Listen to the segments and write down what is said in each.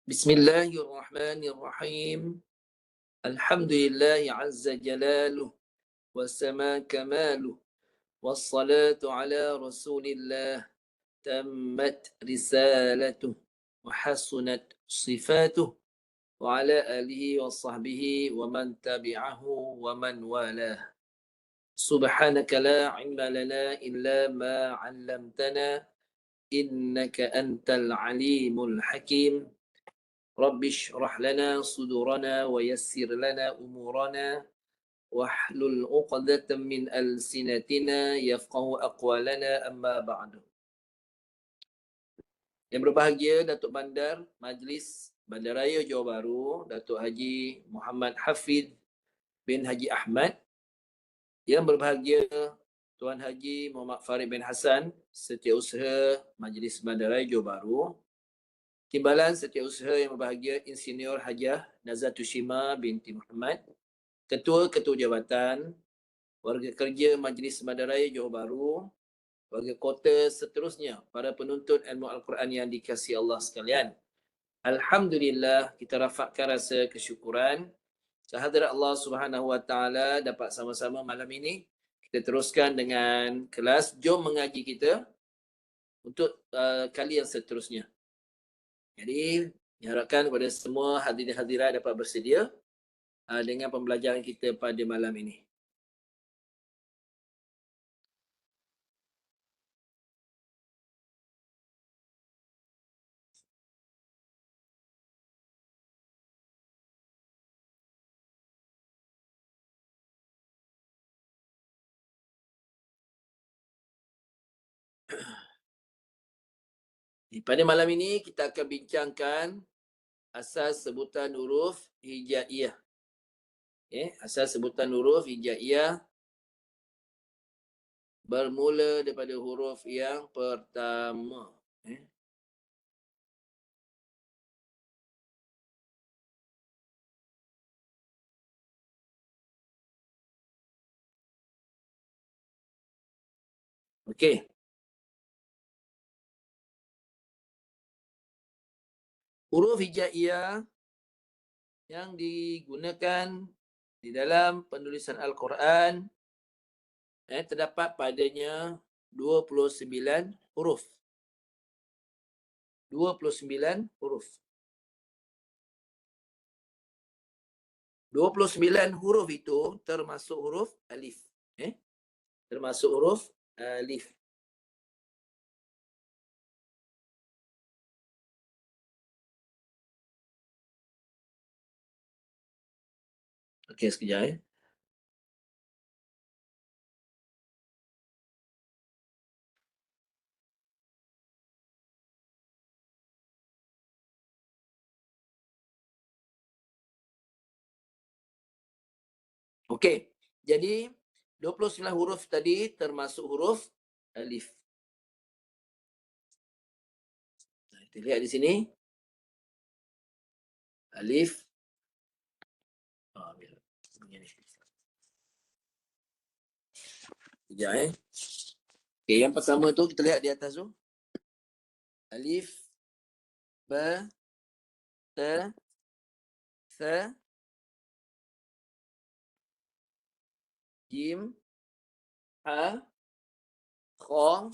Bismillahirrahmanirrahim. Alhamdulillah azza jalaluh wasama kamaluh wassalatu ala rasulillah tammat risalatuh wa hasunat sifatuh wa ala alihi wa sahbihi wa man tabi'ahu wa man walah. Subhanaka la ilma lana illa ma 'allamtana innaka antal alimul hakim. رب اشرح لنا صدورنا ويسر لنا أمورنا واحلل عقدة من ألسنتنا يفقه أقوالنا أما بعد. Yang berbahagia Datuk Bandar Majlis Bandaraya Johor Bahru, Datuk Haji Muhammad Hafid bin Haji Ahmad. Yang berbahagia Tuan Haji Muhammad Farid bin Hassan, Setiausaha Majlis Bandaraya Johor Bahru. Timbalan Setiausaha yang berbahagia Insinyur Hajah Nazatul Shima binti Muhammad, Ketua-Ketua Jabatan, warga kerja Majlis Bandaraya Johor Bahru, warga kota seterusnya, para penuntut ilmu Al-Quran yang dikasihi Allah sekalian. Alhamdulillah, kita rafakkan rasa kesyukuran kehadirat Allah Subhanahu Wa Taala dapat sama-sama malam ini kita teruskan dengan kelas Jom Mengaji kita untuk kali yang seterusnya. Jadi, diharapkan kepada semua hadirin hadirat dapat bersedia dengan pembelajaran kita pada malam ini. Pada malam ini kita akan bincangkan asas sebutan huruf hijaiyah. Asas sebutan huruf hijaiyah bermula daripada huruf yang pertama. Okey. Huruf hijaiyah yang digunakan di dalam penulisan Al-Quran terdapat padanya 29 huruf. 29 huruf. 29 huruf itu termasuk huruf alif. Termasuk huruf alif. Okey, sekejap. Okey, jadi 29 huruf tadi termasuk huruf alif. Kita lihat di sini. Alif. Sekejap. Okey, yang pertama tu kita lihat di atas tu. Alif, ba, ta, sa, jim, ha, kha,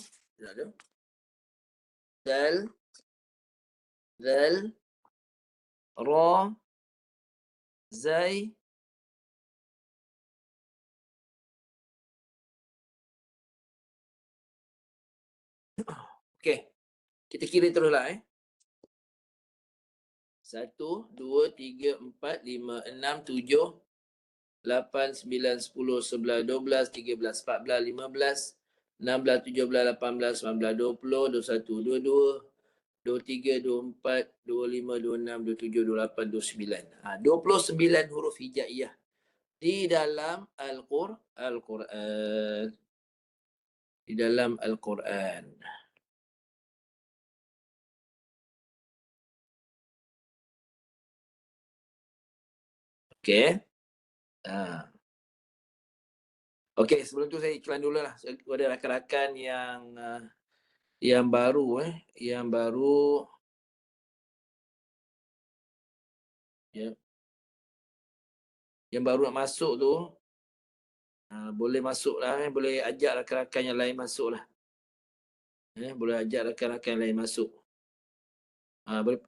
dal, zal, ra, zai, okey. Kita kira teruslah 1, 2, 3, 4, 5, 6, 7, 8, 9, 10, 11, 12, 13, 14, 15, 16, 17, 18, 19, 20, 21, 22, 23, 24, 25, 26, 27, 28, 29. 29 huruf hijaiyah di dalam Al-Quran. Di dalam Al-Quran. Okey. Okey, sebelum tu saya iklan dulu lah kepada rakan-rakan yang baru yang baru Ya. Yang baru nak masuk tu, boleh masuk lah, boleh ajak rakan-rakan yang lain masuk lah. Boleh ajak rakan-rakan yang lain masuk.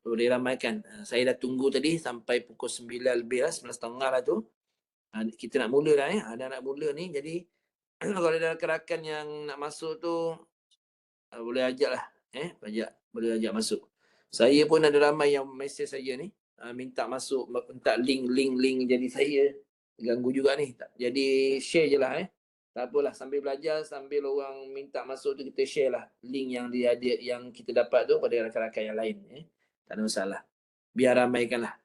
Boleh ramaikan. Saya dah tunggu tadi sampai pukul 9 lebih lah, 11.30 lah tu. Kita nak mula lah Dah nak mula ni. Jadi kalau ada rakan-rakan yang nak masuk tu, boleh ajak lah. Boleh ajak masuk. Saya pun ada ramai yang mesej saya ni. Minta masuk, minta link jadi saya. Ganggu juga ni. Jadi share je lah Tak apalah, sambil belajar, sambil orang minta masuk tu, kita share lah link yang dia ada, yang kita dapat tu pada rakan-rakan yang lain. Tak ada masalah. Biar ramaikan lah.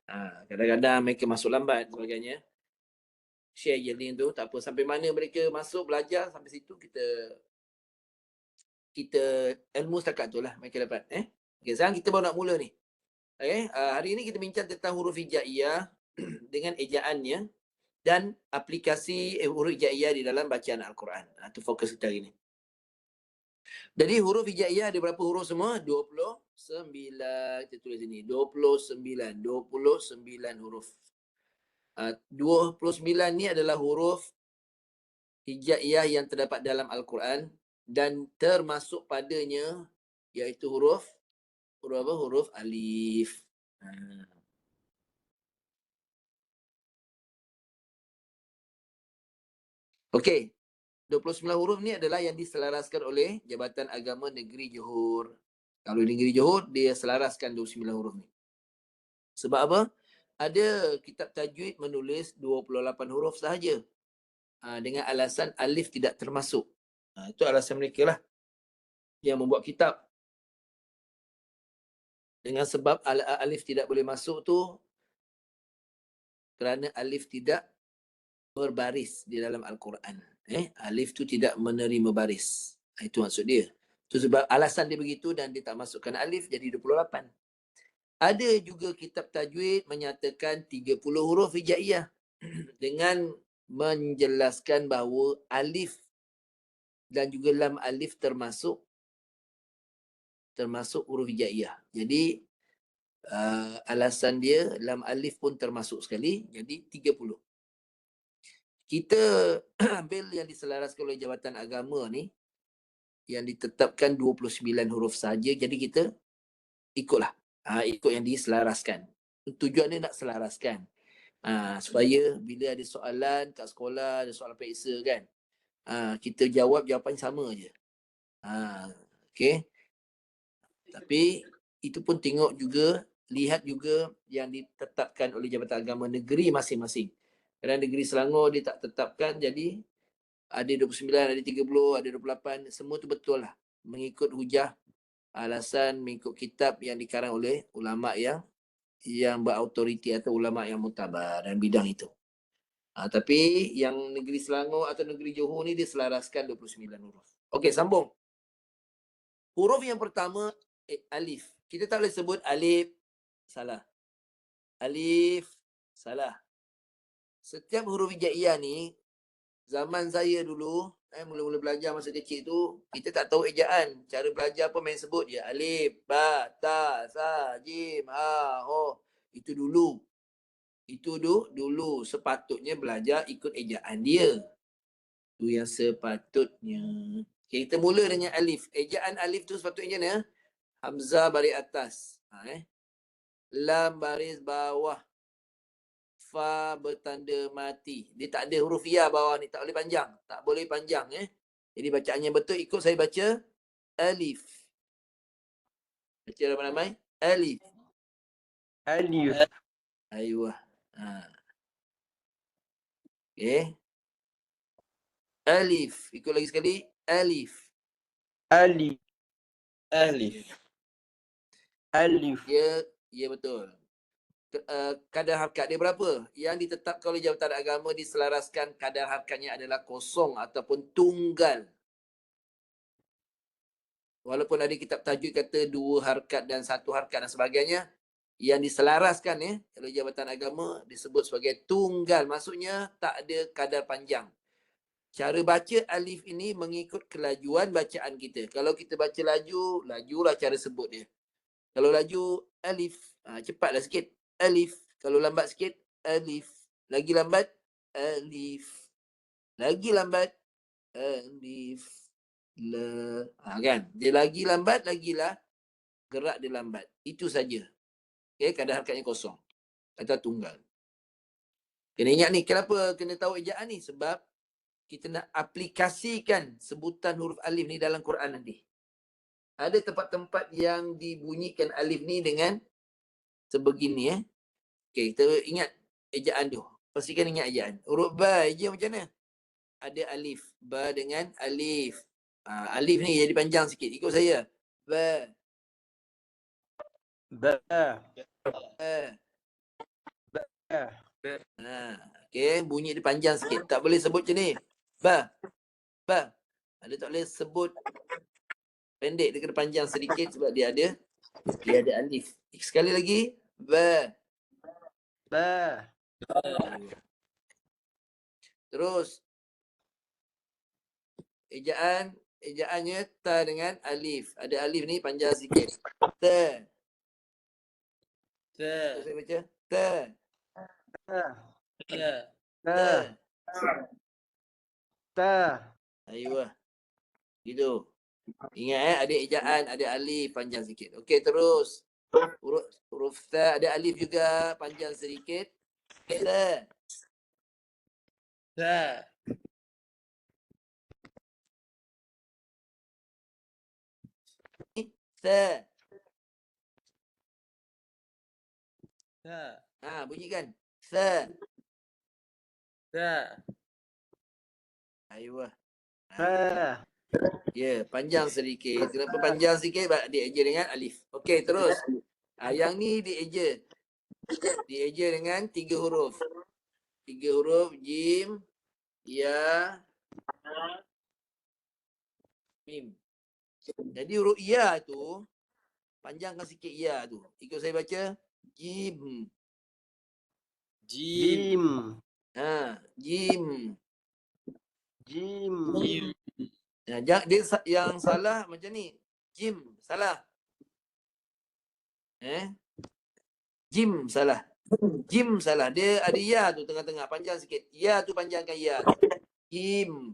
Kadang-kadang mereka masuk lambat sebagainya. Share je link tu, tak apa. Sampai mana mereka masuk, belajar, sampai situ kita ilmu setakat tu lah mereka dapat. Okay, sekarang kita baru nak mula ni. Hari ini kita bincang tentang huruf hijaiyah dengan ejaannya dan aplikasi huruf hijaiyah di dalam bacaan Al-Quran. Itu fokus kita hari ini. Jadi huruf hijaiyah ada berapa huruf semua? 29. Kita tulis ini. 29 huruf. 29 ni adalah huruf hijaiyah yang terdapat dalam Al-Quran dan termasuk padanya iaitu huruf apa? Huruf alif. Okey. 29 huruf ni adalah yang diselaraskan oleh Jabatan Agama Negeri Johor. Kalau Negeri Johor, dia selaraskan 29 huruf ni. Sebab apa? Ada kitab tajwid menulis 28 huruf sahaja. Dengan alasan alif tidak termasuk. Itu alasan mereka lah yang membuat kitab. Dengan sebab alif tidak boleh masuk tu kerana alif tidak berbaris di dalam Al-Quran. Alif tu tidak menerima baris. Itu maksud dia. Itu sebab alasan dia begitu dan dia tak masukkan alif jadi 28. Ada juga kitab tajwid menyatakan 30 huruf hijaiyah dengan menjelaskan bahawa alif dan juga lam alif termasuk huruf hijaiyah. Jadi alasan dia lam alif pun termasuk sekali, jadi 30. Kita ambil yang diselaraskan oleh Jabatan Agama ni yang ditetapkan 29 huruf saja, jadi kita ikutlah. Ikut yang diselaraskan. Tujuan dia nak selaraskan. Supaya bila ada soalan kat sekolah, ada soalan periksa kan, kita jawab jawapan sama je. Okay. Tapi itu pun tengok juga, lihat juga yang ditetapkan oleh Jabatan Agama negeri masing-masing. Kerana negeri Selangor dia tak tetapkan, jadi ada 29, ada 30, ada 28, semua tu betul lah. Mengikut hujah, alasan, mengikut kitab yang dikarang oleh ulama' yang berautoriti atau ulama' yang mutabar dalam bidang itu. Tapi yang negeri Selangor atau negeri Johor ni dia selaraskan 29 huruf. Okey, sambung. Huruf yang pertama, alif. Kita tak boleh sebut alif, salah. Alif, salah. Setiap huruf hijaiyah ni, zaman saya dulu, mula-mula belajar masa kecil tu, kita tak tahu ejaan. Cara belajar pun main sebut je. Alif, ba, ta, sa, jim, ha, ho. Itu dulu. Dulu sepatutnya belajar ikut ejaan dia. Itu yang sepatutnya. Okay, kita mula dengan alif. Ejaan alif tu sepatutnya ni, hamzah baris atas. Lam baris bawah. Fa bertanda mati. Dia tak ada huruf ya bawah ni. Tak boleh panjang. Tak boleh panjang. Jadi bacaannya betul. Ikut saya baca alif. Baca ramai-ramai. Alif. Alif. Ayuh. Okay. Alif. Ikut lagi sekali. Alif. Alif. Alif. Alif. Ya betul. Kadar harkat dia berapa? Yang ditetapkan oleh Jabatan Agama diselaraskan kadar harkatnya adalah kosong ataupun tunggal. Walaupun ada kitab tajwid kata 2 harkat dan 1 harkat dan sebagainya, yang diselaraskan oleh Jabatan Agama disebut sebagai tunggal. Maksudnya tak ada kadar panjang. Cara baca alif ini mengikut kelajuan bacaan kita. Kalau kita baca laju, lajulah cara sebut dia. Kalau laju alif, cepatlah sikit. Alif. Kalau lambat sikit, alif. Lagi lambat, alif. Lagi lambat, alif. La. Kan? Dia lagi lambat, lagilah gerak dia lambat. Itu saja. Okay, kadar harakatnya kosong. Atau tunggal. Kena ingat ni, kenapa kena tahu ejaan ni? Sebab kita nak aplikasikan sebutan huruf alif ni dalam Quran nanti. Ada tempat-tempat yang dibunyikan alif ni dengan sebegini. Okay, kita ingat ejaan tu. Pastikan ingat ejaan. Huruf ba, eja macam mana? Ada alif. Ba dengan alif. Alif ni jadi panjang sikit. Ikut saya. Ba. Ba. Ba. Ba. Okay, bunyi dia panjang sikit. Tak boleh sebut macam ni. Ba. Ba. Dia tak boleh sebut pendek. Dia kena panjang sedikit sebab dia ada alif. Sekali lagi. Ba. Ba. Terus. Ejaannya ta dengan alif. Ada alif ni panjang sikit. Ta. Ta. Saya baca. Ta. Ta. Ta. Ta. Ta. Ayuh. Gitu. Ingat ada ejaan, ada alif panjang sikit. Okey, terus. Huruf ta ada alif juga panjang sedikit. Ta. Ta. Ta. Ta. Bunyi kan? Ta. Ta. Ayuh. Ta. Ya, panjang sedikit. Kenapa panjang sedikit? Sebab dia eja dengan alif. Okey, terus. Yang ni dieja. Dieja dengan 3 huruf. 3 huruf, jim, ya, mim. Jadi huruf ya tu, panjangkan sikit ya tu. Ikut saya baca. Jim. Jim. Jim. Jim. Dia yang salah macam ni. Jim, salah. Jim, salah. Jim, salah. Dia ada ya tu tengah-tengah. Panjang sikit. Ya tu panjangkan ya. Jim.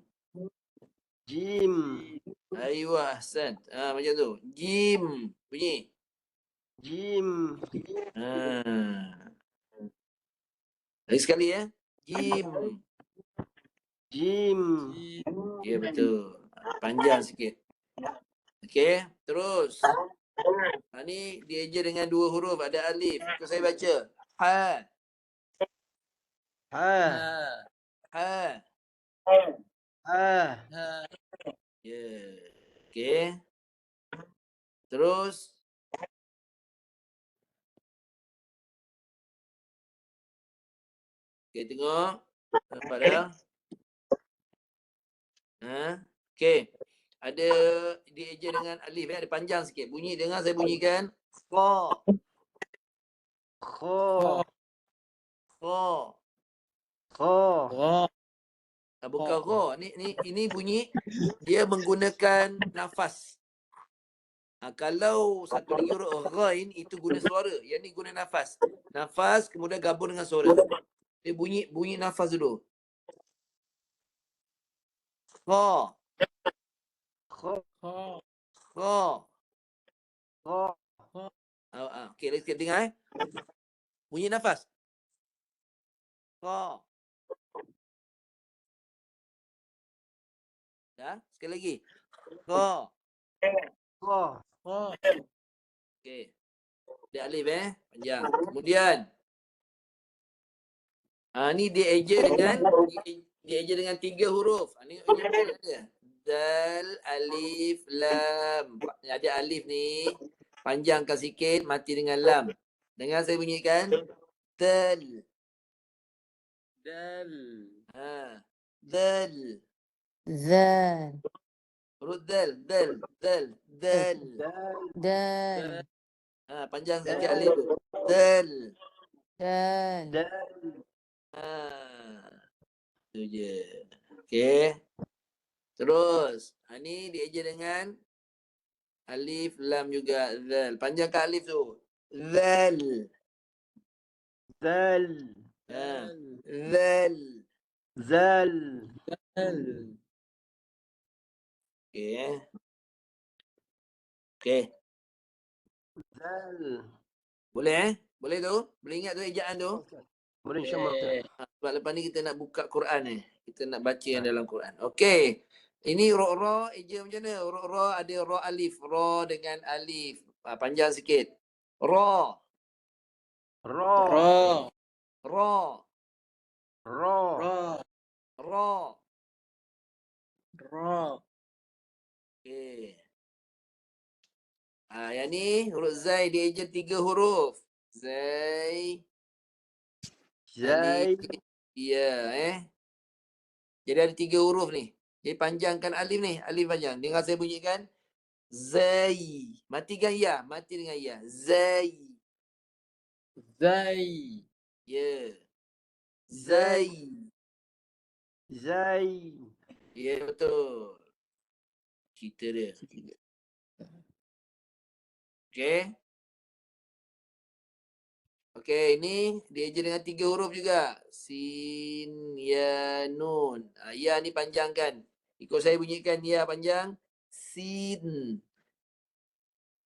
Jim. Ayuh, Ahsan. Macam tu. Jim. Bunyi. Jim. Lagi sekali ya. Jim. Jim. Ya, betul. Panjang sikit. Okey, terus. Ni dieja dengan 2 huruf. Ada alif. Ikut saya baca. Ha. Ha. Ha. Ha. Ya. Okey. Terus. Okey, tengok. Nampak dah? Okey. Ada dieja dengan alif. Ada panjang sikit. Bunyi, dengar saya bunyikan. Kha. Kha. Kha. Kha. Bukan kha. Ini bunyi dia menggunakan nafas. Kalau satu lagi huruf ghain itu guna suara. Yang ni guna nafas. Nafas kemudian gabung dengan suara. Dia bunyi nafas dulu. Kha. Kha. Kha. Kha. Okey, let's dengar bunyi nafas. Kha. Dah? Sekali lagi. Kha. Kha. Okey. Dia alif panjang. Kemudian ni dia eja dengan 3 huruf. Ni ada. Dal, alif, lam. Ada alif ni. Panjangkan sikit, mati dengan lam. Dengar saya bunyikan. Dal. Dal. Dal. Zal. Huruf dal. Dal. Panjang sikit alif tu. Dal. Dal. Itu je. Okey. Terus. Ni dieja dengan alif, lam juga. Zal. Panjangkan alif tu. Zal. ذل Ha. Zal. ذل Okey. Okey. ذل. Boleh Boleh tu? Boleh ingat tu ejaan tu? Boleh insyaAllah Ustaz. Sebab lepas ni kita nak buka Quran ni. Kita nak baca yang dalam Quran. Okey. Ini ra eja macam mana? Ra ada ra alif. Ra dengan alif. Panjang sikit. Ra. را Ra. را Ra. Okey. Yang ni huruf Zai dia eja 3 huruf. Zai. زي Alif. Ya, Jadi ada 3 huruf ni. Jadi panjangkan alif ni. Alif panjang. Dengar saya bunyikan. Zai. Matikan ya. Mati dengan ya. Zai. Zai. Ya. Zai. زي Ya, betul. Cerita dia. Okey. Okey, ini dia eja dengan 3 huruf juga. Sin, ya, nun. Ya ni panjangkan. Ikut saya bunyikan ya panjang. Sin.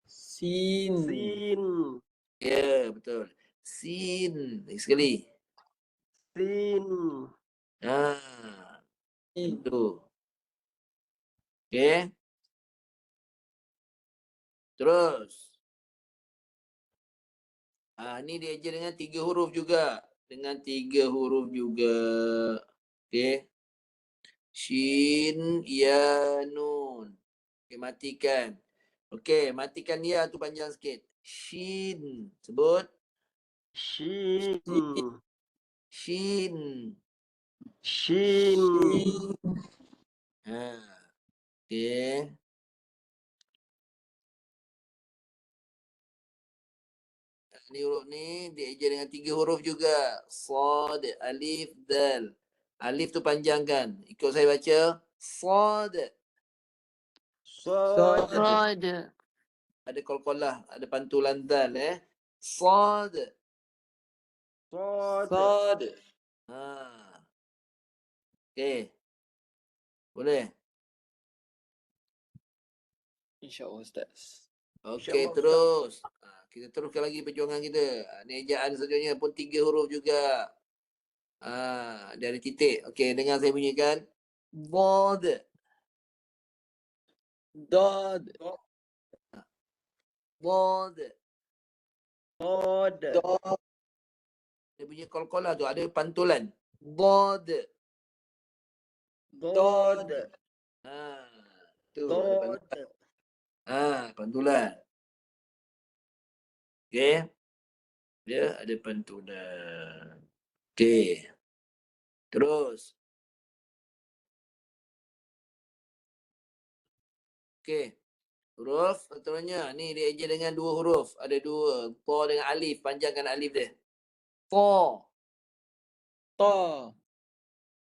Sin. سين Ya, betul. Sin. Lagi sekali. سين Itu. Okey. Terus. Ni dia eja dengan 3 huruf juga. Dengan 3 huruf juga. Okey. Shin, ya, nun. Okey, matikan. Okey, matikan ya tu panjang sikit. Shin. Sebut. شين Shin. شين Okey. Ni huruf ni dia eja dengan 3 huruf juga. Sad, alif, dal. Alif tu panjangkan. Ikut saya baca. Sad. صاد صاد Ada qalqalah, ada pantulan dal Sad. صاد Sad. Okey. Boleh? InsyaAllah Ustaz. Okey, InsyaAllah, terus. Kita teruskan lagi perjuangan kita. Ni ejaan seterusnya pun 3 huruf juga. Dari titik. Okey, dengar saya bunyikan. Bod. Dad. Bod. ضاد Dad. Dia punya qalqalah tu ada pantulan. Bod. ضاد Tu ada pantulan. ضاد Pantulan. Okey. Dia ada pantulan. Okey. Terus. Okey. Huruf seterusnya. Ni dia eja dengan 2 huruf. Ada 2. Ta dengan alif. Panjangkan alif dia. Ta. Ta.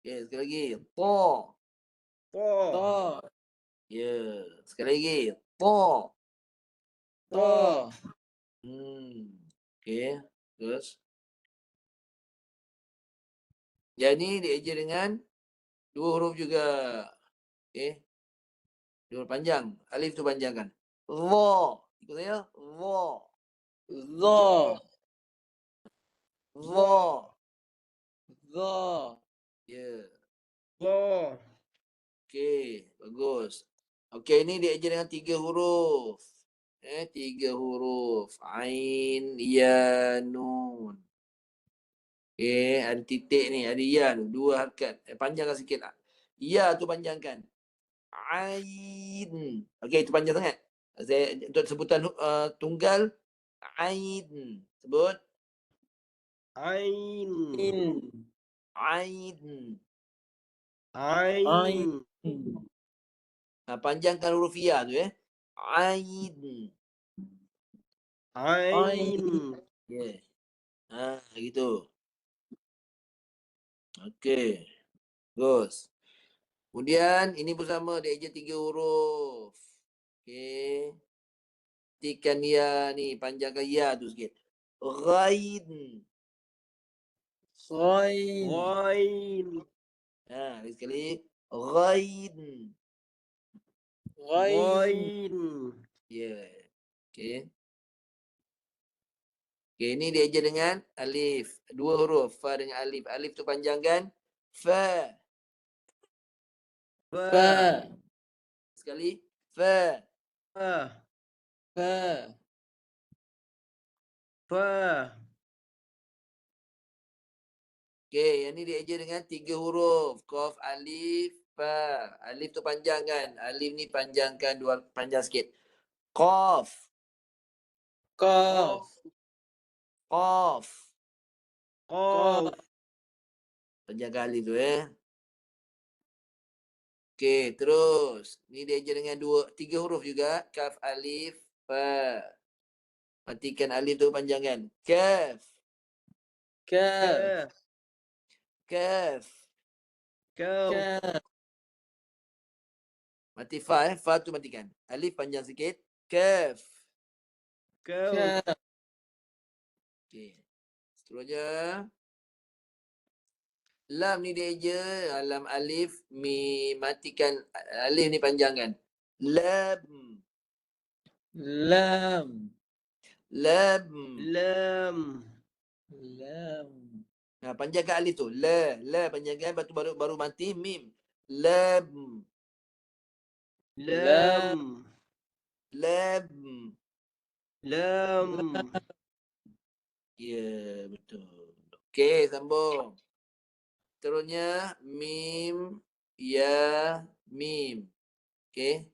Okey, sekali lagi. Ta. طا Ta. Ya. Sekali lagi. Ta. Ta. Okey. Terus. Yang ni dia eja dengan 2 huruf juga. Okey. 2 huruf panjang. Alif tu panjangkan. Dha. Ikut saya. Dha. Za. Dha. Za. Ya. ضا Okey. Bagus. Okey, ni dia eja dengan 3 huruf. 3 huruf. Ain, ya, nun. Okey, ada titik ni. Ada ya tu. 2 harakat. Panjangkan sikit. Ya tu panjangkan. Ain. Okey, itu panjang sangat. Saya untuk sebutan tunggal. Ain. Sebut. عين In. Ain. عين Panjangkan huruf ya tu Ain. عين Yeah. Gitu. Okey. Terus. Kemudian ini bersama dia eja 3 huruf. Okey. Tikan ya ni, panjangkan ya tu sikit. Ghain. Ghain. Ghain. Lagi sekali. Ghain. Ghain. Ghain. Ya. Okey. Okey, ini diajar dengan alif. Dua huruf. Fa dengan alif. Alif tu panjangkan. Fa. Fa. Fa. Sekali. Fa. Fa. Fa. Fa. Okey, yang ni diajar dengan tiga huruf. Qaf, alif, fa. Alif tu panjangkan. Alif ni panjangkan panjang sikit. Qaf. Qaf. Qaf. Qaf. Panjangkan alif tu Okey, terus. Ni diajar dengan tiga huruf juga. Kaf, alif, fa. Matikan alif tu panjangkan. Kaf. Kaf. Kaf. Kaf. Kaf. Mati fa Fa tu matikan. Alif panjang sikit. Kaf. Kaf. Kaf. Okey. Seterusnya. Lam ni diajar. Lam alif. Matikan alif ni panjangkan. Lam. Lam. Lam. Lam. Lam. Panjangkan alif tu. La panjangkan. Lepas tu baru mati mim. Lam. Lam. Lam. Lam. Ya, betul. Okey, sambung. Seterusnya mim, ya, mim. Okey.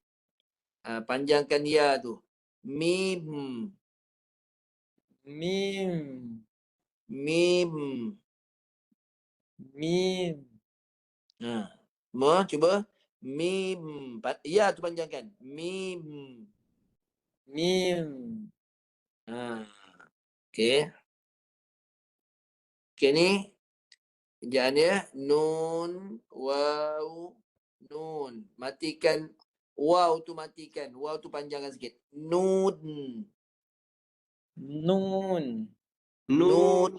Panjangkan ya tu. Mim. Mim. Mim. Mim. Semua cuba. Mim. Ya tu panjangkan. Mim. Mim. Okey. Okey ni. Ejaan dia. Nun, waw, nun. Matikan. Waw tu matikan. Waw tu panjangkan sikit. Nun. Nun. Nun.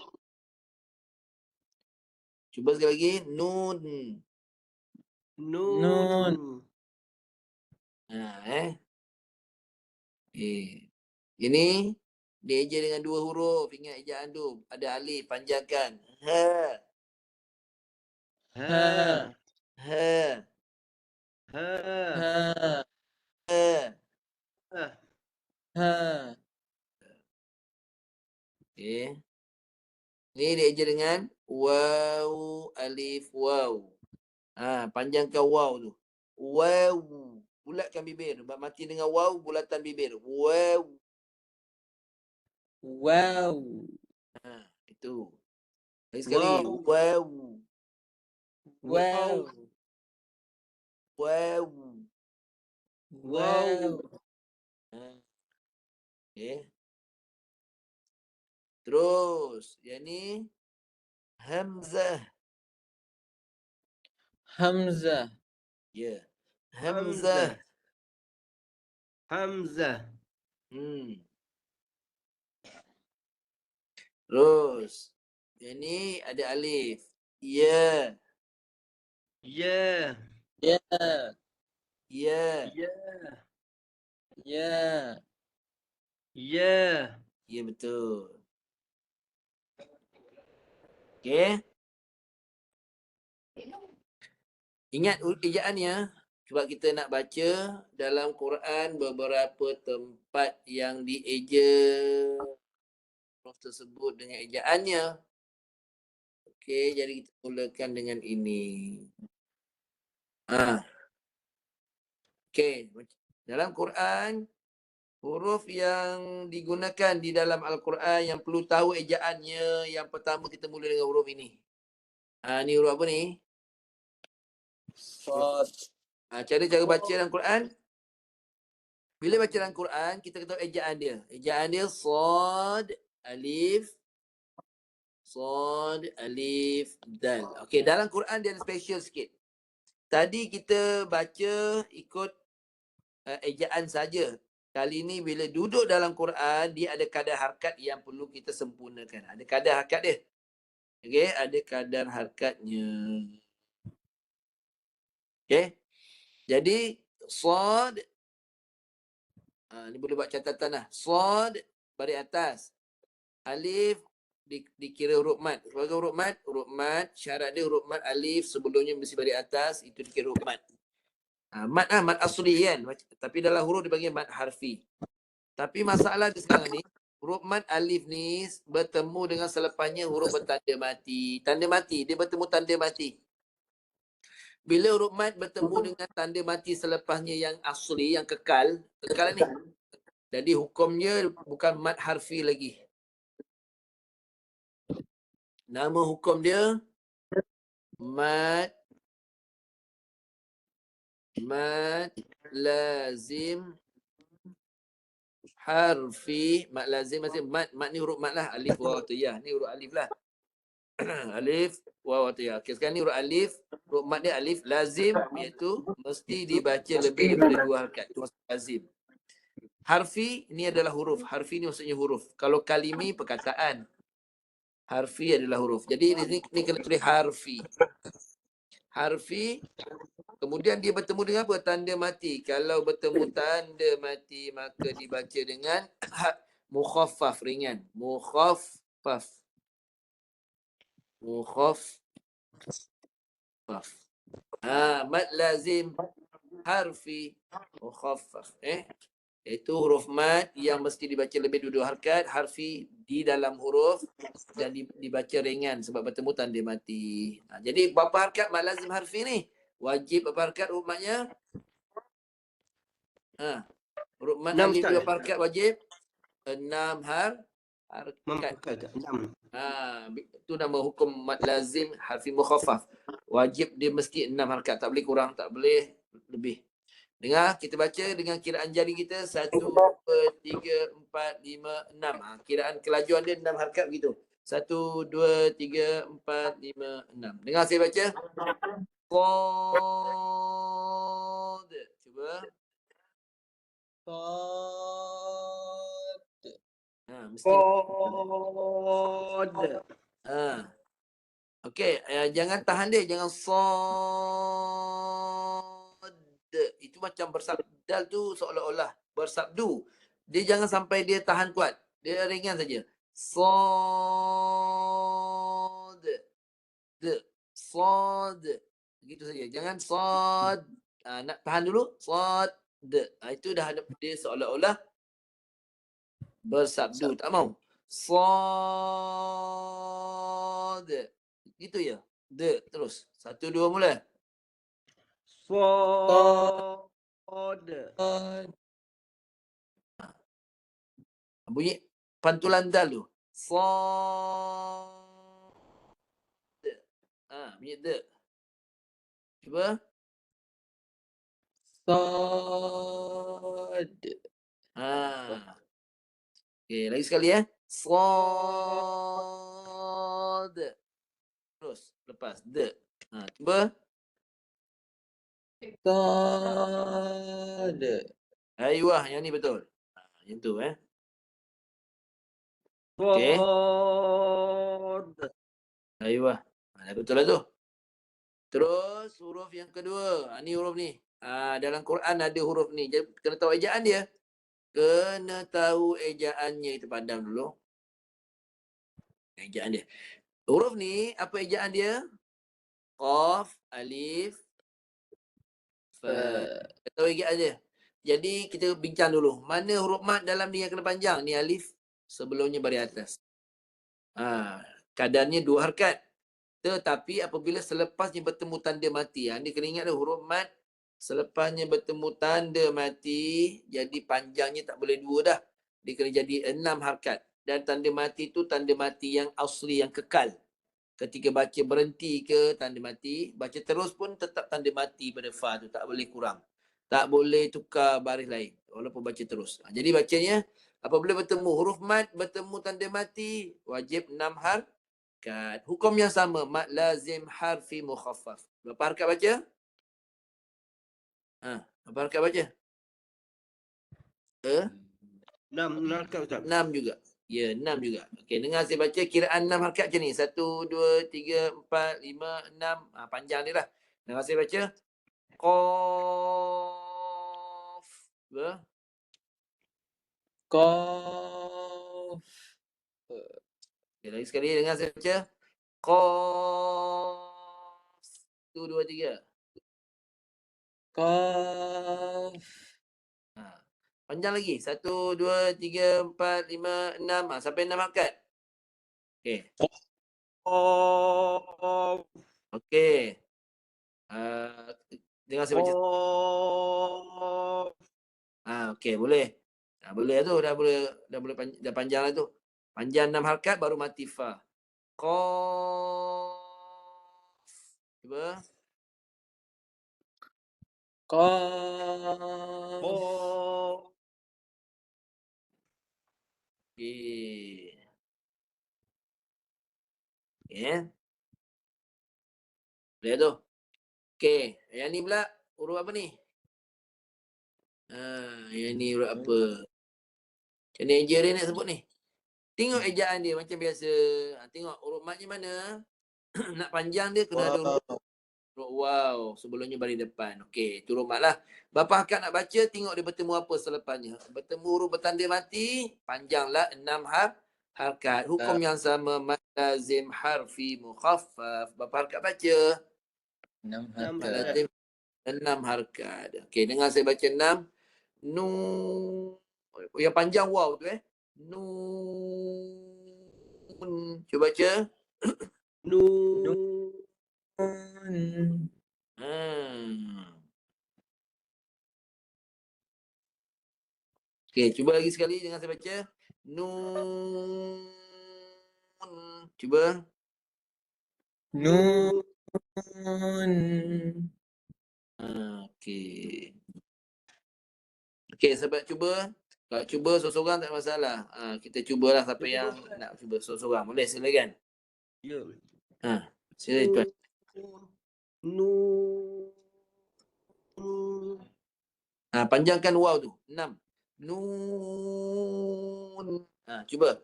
Cuba sekali lagi. Nun. Nun. Ini diajar dengan dua huruf. Ingat ejaan tu. Ada alif. Panjangkan. Ha. Ha. Ha. Ha. Ha. Ha. Ha. Okey. Ni diajar dengan waw, alif, waw. Panjangkan waw tu. Waw. Bulatkan bibir. Mati dengan waw, bulatan bibir. Waw. Wow. Itu. Lagi sekali. Waw. Wow. Waw. Wow. Okey. Terus. Yang ni. Hamzah. Hamzah. Ya. Hamzah. Hamzah. Terus. Yang ni ada alif. Ya. Ya. Ya. Ya. Ya. Ya. Ya. Ya betul. Okey. Ingat ejaannya. Sebab kita nak baca dalam Quran beberapa tempat yang dieja huruf tersebut dengan ejaannya. Okey, jadi kita mulakan dengan ini. Okey, dalam Quran huruf yang digunakan di dalam Al-Quran yang perlu tahu ejaannya, yang pertama kita mula dengan huruf ini. Ni huruf apa ni? Sad. Cara baca dalam Quran. Bila baca dalam Quran, kita ketahui ejaan dia. Ejaan dia sad, alif, sad, alif, dal. Okey, dalam Quran dia ada special sikit. Tadi kita baca ikut ejaan saja. Kali ni bila duduk dalam Quran, dia ada kadar harkat yang perlu kita sempurnakan. Ada kadar harkat dia. Okey, ada kadar harkatnya. Okey. Jadi sad, ni boleh buat catatan lah. Sad baris atas. Alif dikira huruf mat. Sebagai huruf mat, syarat dia huruf mat alif sebelumnya mesti baris atas, itu dikira huruf mat. Mat lah, mat asli kan. Tapi dalam huruf dipanggil mat harfi. Tapi masalah di sekarang ni, huruf mat alif ni bertemu dengan selepasnya huruf bertanda mati. Tanda mati, dia bertemu tanda mati. Bila huruf mat bertemu dengan tanda mati selepasnya yang asli, yang kekal ni. Jadi hukumnya bukan mat harfi lagi. Nama hukum dia mat lazim harfi. Mat lazim mat ni huruf mat lah, alif waw tu ya. Ni huruf alif lah. Alif waw tu ya. Okey, sekarang ni huruf alif, huruf mat dia alif lazim, iaitu mesti dibaca lebih daripada 2 harakat. Itu maksud lazim. Harfi ni adalah huruf. Harfi ni maksudnya huruf. Kalau kalimi perkataan. Harfi adalah huruf. Jadi ni kena tulis harfi. Harfi, kemudian dia bertemu dengan apa? Tanda mati. Kalau bertemu tanda mati, maka dibaca dengan mukhaffaf, ringan. Mukhaffaf. Mad lazim harfi mukhaffaf. Itu huruf mad yang mesti dibaca lebih dua harakat, harfi di dalam huruf dan dibaca ringan sebab bertemu tanda mati. Jadi berapa harakat mad lazim harfi ni? Wajib berapa harakat huruf madnya? Huruf mad 6 alif Ustaz. berapa harakat wajib? 6 harakat. Itu nama hukum mad lazim harfi mukhaffaf. Wajib dia mesti 6 harakat, tak boleh kurang, tak boleh lebih. Dengar, kita baca dengan kiraan jari kita 1, 2, 3, 4, 5, 6. Kiraan kelajuan dia 6 harakat begitu. 1, 2, 3, 4, 5, 6. Dengar saya baca. Qad. Cuba. Qad. Mesti. Qad. Okey, jangan tahan dia, jangan sad. Itu macam bersabdal tu seolah-olah bersabdu. Dia jangan sampai dia tahan kuat. Dia ringan saja. Sad. Sad. Begitu saja. Jangan sad. Nak tahan dulu. Sad. Itu dah dia seolah-olah bersabdu. Tak mau. Sad. Gitu ya. Terus. 1, 2 mula. Sad. Bunyi pantulan dal tu. Sad. Bunyi de. Cuba. Sad. Okey, lagi sekali ya. Sad. Terus lepas de. Cuba. Sad. Aiyah, yang ni betul. Yang tu Sad. Aiyah. Dah betul lah tu. Terus huruf yang kedua. Ni huruf ni. Dalam Quran ada huruf ni. Jadi kena tahu ejaan dia. Kena tahu ejaannya. Itu padam dulu. Ejaan dia. Huruf ni, apa ejaan dia? Qaf, alif, fa. Kita tahu ejaan dia. Jadi kita bincang dulu. Mana huruf mat dalam ni yang kena panjang? Ni alif. Sebelumnya baris atas. Kadarnya 2 harakat. Tetapi apabila selepasnya bertemu tanda mati. Anda kena ingat huruf mat. Selepasnya bertemu tanda mati. Jadi panjangnya tak boleh 2 dah. Dia kena jadi 6 harakat. Dan tanda mati tu tanda mati yang asli, yang kekal. Ketika baca berhenti ke tanda mati. Baca terus pun tetap tanda mati pada fa tu. Tak boleh kurang. Tak boleh tukar baris lain. Walaupun baca terus. Jadi bacanya. Apabila bertemu huruf mat, bertemu tanda mati. Wajib 6 harakat. Hukum yang sama. Mat lazim harfi mukhaffaf. Berapa harakat baca? Berapa harakat baca? 6 harakat Ustaz. 6 juga. Ya, 6 juga. Okey, dengar saya baca kiraan 6 harakat macam ni. 1, 2, 3, 4, 5, 6. Panjang dia lah. Dengar saya baca. Qaf. Cuba. Qaf. Okay, lagi sekali dengar saya baca. Qaf. 1, 2, 3. Qaf. Panjang lagi. 1, 2, 3, 4, 5, 6. Sampai 6 harakat. Okey. Qaf. Okey. Dengar saya baca. Qaf. Okey, boleh. Boleh tu, dah panjang lah tu. Panjang 6 harakat baru mati fa. Qaf. Cuba. Qaf. Qaf. Okey. Okey. Boleh tu. Okey, yang ni pula huruf apa ni? Yang ni huruf apa? Macam ni eja dia nak sebut ni. Tengok ejaan dia macam biasa. Tengok huruf mat ni mana. Nak panjang dia kena ada huruf wow. Sebelumnya baris depan. Okey, tu huruf mat lah. Bapa akak nak baca, tengok dia bertemu apa selepasnya. Bertemu huruf bertanda mati, panjanglah 6 harakat. Hukum yang sama, mad lazim harfi mukhaffaf. Bapa akak baca. 6 Enam Mad harakat. lazim 6 harakat. Okey, dengar saya baca 6. Nun. Yang panjang wow tu Nun. Cuba baca. Nun. Okey, cuba lagi sekali dengan saya baca. Nun. Cuba. Nun. Okey. Okey, sahabat cuba. Kalau cuba seorang-seorang tak ada masalah. Kita cubalah siapa yang nak cuba seorang-seorang. Boleh, silakan. Ya. Sila tuan. Nun. Panjangkan wow tu. 6. Nun. Cuba.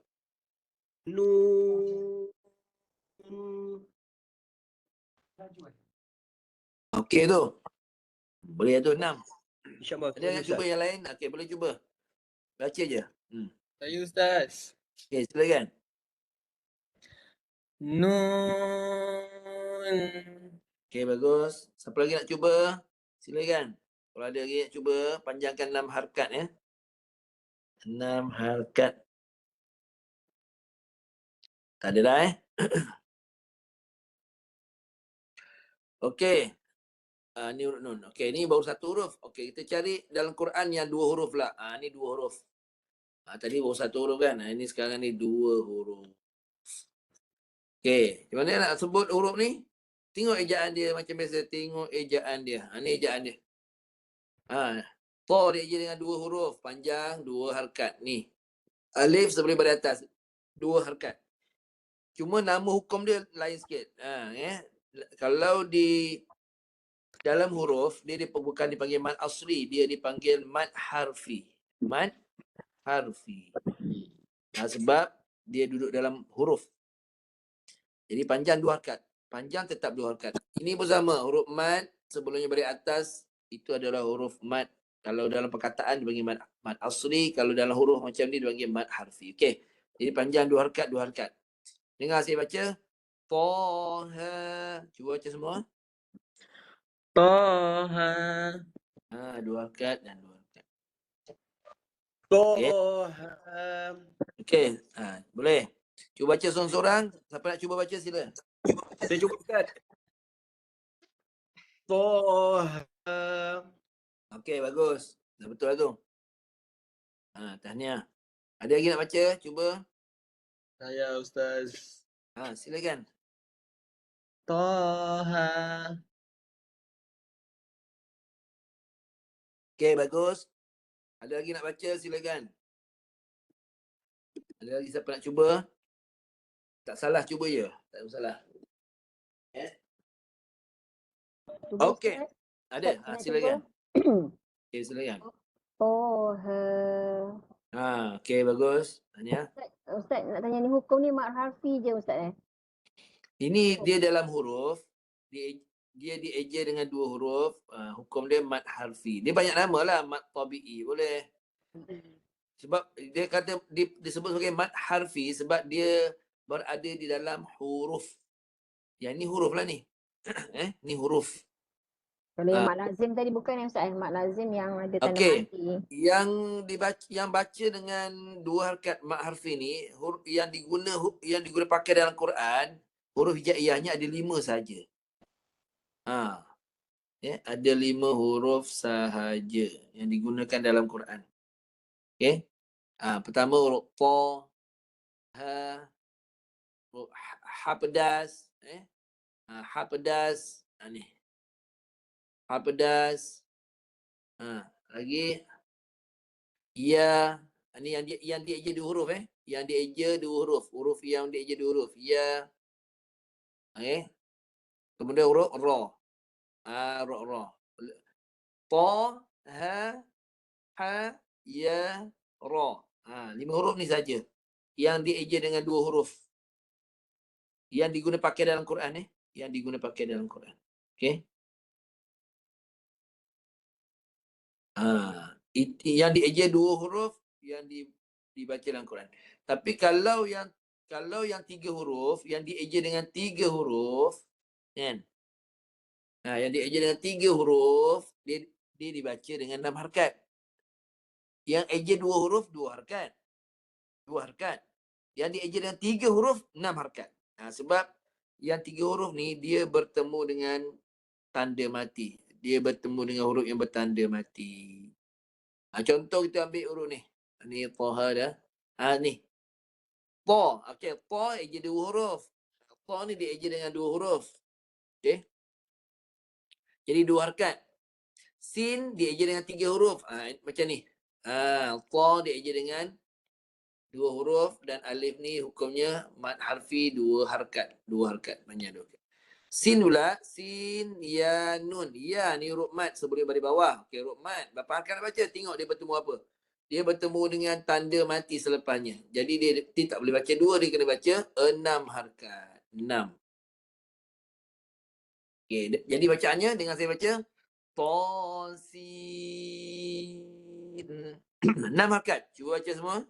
Nun. Okey tu. Boleh tu 6. InsyaAllah. Ada yang nak cuba yang lain? Okey, boleh cuba. Baca je. Saya Ustaz. Okey, silakan. Nun. Okey, bagus. Siapa lagi nak cuba? Silakan. Kalau ada lagi nak cuba, panjangkan 6 harakat ya. 6 harakat. Tak ada dah Okey. Ni huruf nun. Okey, ni baru satu huruf. Okey, kita cari dalam Quran yang 2 huruf lah. Ni 2 huruf. Tadi baru satu huruf kan. Ini sekarang ni 2 huruf. Okey, macam mana nak sebut huruf ni? Tengok ejaan dia macam biasa. Tengok ejaan dia. Ni ejaan dia. To dia je dengan 2 huruf. Panjang 2 harakat. Ni. Alif sebelum baris atas. 2 harakat. Cuma nama hukum dia lain sikit. Kalau di dalam huruf, dia bukan dipanggil mad asli. Dia dipanggil mad harfi. Mad harfi. Sebab dia duduk dalam huruf. Jadi panjang 2 harakat. Panjang tetap 2 harakat. Ini pun sama. Huruf mad sebelumnya baris atas. Itu adalah huruf mad. Kalau dalam perkataan dipanggil mad asli. Kalau dalam huruf macam ni dipanggil mad harfi. Okey. Jadi panjang 2 harakat, 2 harakat. Dengar saya baca. Toha. Cuba baca semua. Toha. 2 harakat dan 2 harakat. Toha. Okey. Boleh. Cuba baca seorang-seorang. Siapa nak cuba baca sila. Saya cuba Ustaz. Toha. Okey, bagus. Dah betul lah tu. Tahniah. Ada lagi nak baca? Cuba. Saya Ustaz. Silakan. Toha. Okey, bagus. Ada lagi nak baca? Silakan. Ada lagi siapa nak cuba? Tak salah, cuba je. Tak ada masalah. Okey. Ada. Silakan. Okey, silakan. Toha. Okey, bagus. Tahniah. Ustaz nak tanya ni, hukum ni mad harfi je Ustaz Ini dia dalam huruf, dia dieja dengan 2 huruf, hukum dia mad harfi. Dia banyak nama lah, mad tabi'i boleh. Sebab dia kata disebut sebagai mad harfi sebab dia berada di dalam huruf. Yang ni huruf lah ni. Ni huruf. Kalau yang mad lazim tadi bukan yang Ustaz, mad lazim yang ada tanda Okey. mati. Yang baca dengan 2 harakat mad harfi ni, yang diguna pakai dalam Quran, huruf hijaiyahnya ada 5 saja. Ada 5 huruf sahaja yang digunakan dalam Quran. Okey. Pertama huruf ta, ha, huruf ha pedas, ha pedas, ni. Ha pedas. Lagi ya, ni yang dia eja 2 huruf Yang dia eja 2 huruf. Huruf yang dia eja 2 huruf. Ya. Okey. Kemudian huruf ra. Ra. Ta, ha, ya, ra. 5 huruf ni saja. Yang dieja dengan 2 huruf. Yang diguna pakai dalam Quran Yang diguna pakai dalam Quran. Okey. Yang dieja 2 huruf yang dibaca dalam Quran. Tapi kalau yang 3 huruf, yang dieja dengan 3 huruf, kan? Yang dieja dengan 3 huruf, dia dibaca dengan 6 harakat. Yang eja 2 huruf, 2 harakat. 2 harakat. Yang dieja dengan 3 huruf, 6 harakat. Sebab yang 3 huruf ni, dia bertemu dengan tanda mati. Dia bertemu dengan huruf yang bertanda mati. Contoh kita ambil huruf ni. Ni Taha dah. Ni. Ta. Okey, ta eja 2 huruf. Ta ni dia eja dengan 2 huruf. Okey. Jadi 2 harakat. Sin dia eja dengan 3 huruf. Macam ni. Ta dia eja dengan 2 huruf dan alif ni hukumnya mad harfi 2 harakat. 2 harakat. Banyak 2 harakat. Sin pula, sin, ya, nun. Ya ni huruf mad sebelum baris bawah. Okey, huruf mad. Berapa harakat nak baca? Tengok dia bertemu apa. Dia bertemu dengan tanda mati selepasnya. Jadi dia tak boleh baca 2, dia kena baca 6 harakat. 6. Okey, jadi bacaannya dengan saya baca Tosin. 6 harakat. Cuba baca semua.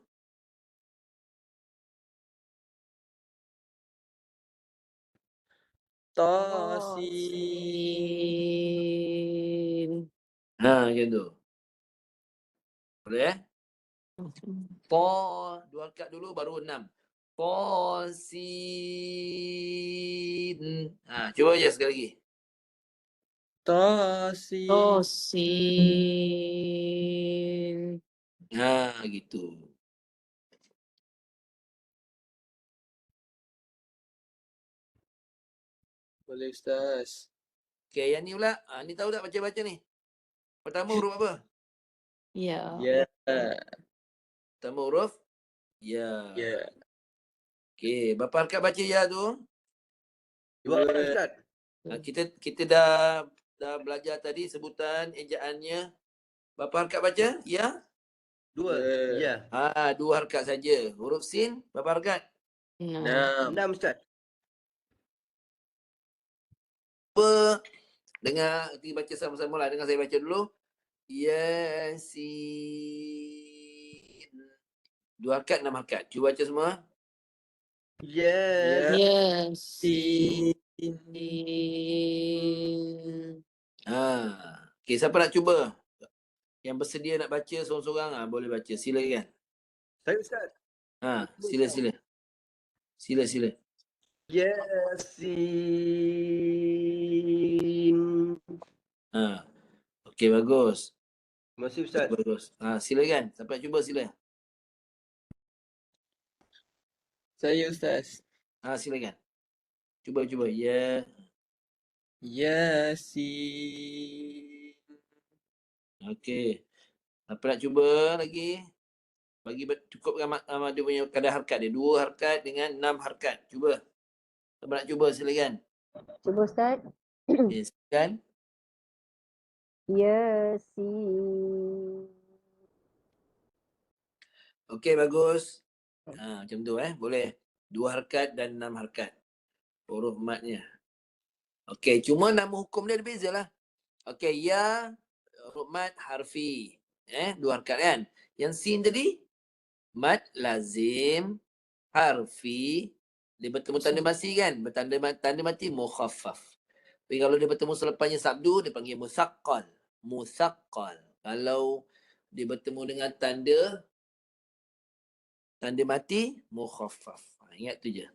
Tasin. Macam tu. Boleh Ta, 2 harakat dulu baru 6. Tosin. Cuba baca sekali lagi. Tasin. Tosin. Gitu. Boleh Ustaz. Okey, yang ni pula. Ni tahu tak baca-baca ni? Pertama huruf apa? Ya. Ya. Pertama huruf ya. Ya. Okey, berapa harakat baca ya tu? 2 harakat Ustaz. Kita dah belajar tadi sebutan ejaannya. Berapa harakat baca? Ya? 2. Ya. 2 harakat saja. Huruf sin berapa harakat? 6. 6 Ustaz. Dengar, kita baca sama-sama lah. Dengar saya baca dulu. Yasin. 2 harakat, 6 harakat. Cuba baca semua. Yes. Yasin. Okey, siapa nak cuba? Yang bersedia nak baca seorang-seorang, boleh baca. Silakan. Saya Ustaz. Sila. Yasin. Okey, bagus. Terima kasih Ustaz. Bagus. Silakan. Siapa nak cuba sila. Saya Ustaz. Silakan. Cuba. Ya. Yasin. Okey. Apa nak cuba lagi? Bagi cukupkan dia punya kadar harakat dia. 2 harakat dengan 6 harakat. Cuba. Siapa nak cuba silakan. Cuba Ustaz. Okay, silakan. Yasin. Okey, bagus. Macam tu boleh. 2 harkat dan 6 harkat. Huruf matnya. Okey, cuma nama hukum dia ada beza lah. Okey, ya huruf mat harfi. 2 harkat kan. Yang sin tadi mat lazim harfi. Dia bertemu tanda mati kan? Tanda mati mukhaffaf. Tapi kalau dia bertemu selepasnya sabdu, dia panggil musaqqal. Musaqqal. Kalau dia bertemu dengan tanda mati mukhaffaf. Ingat tu je.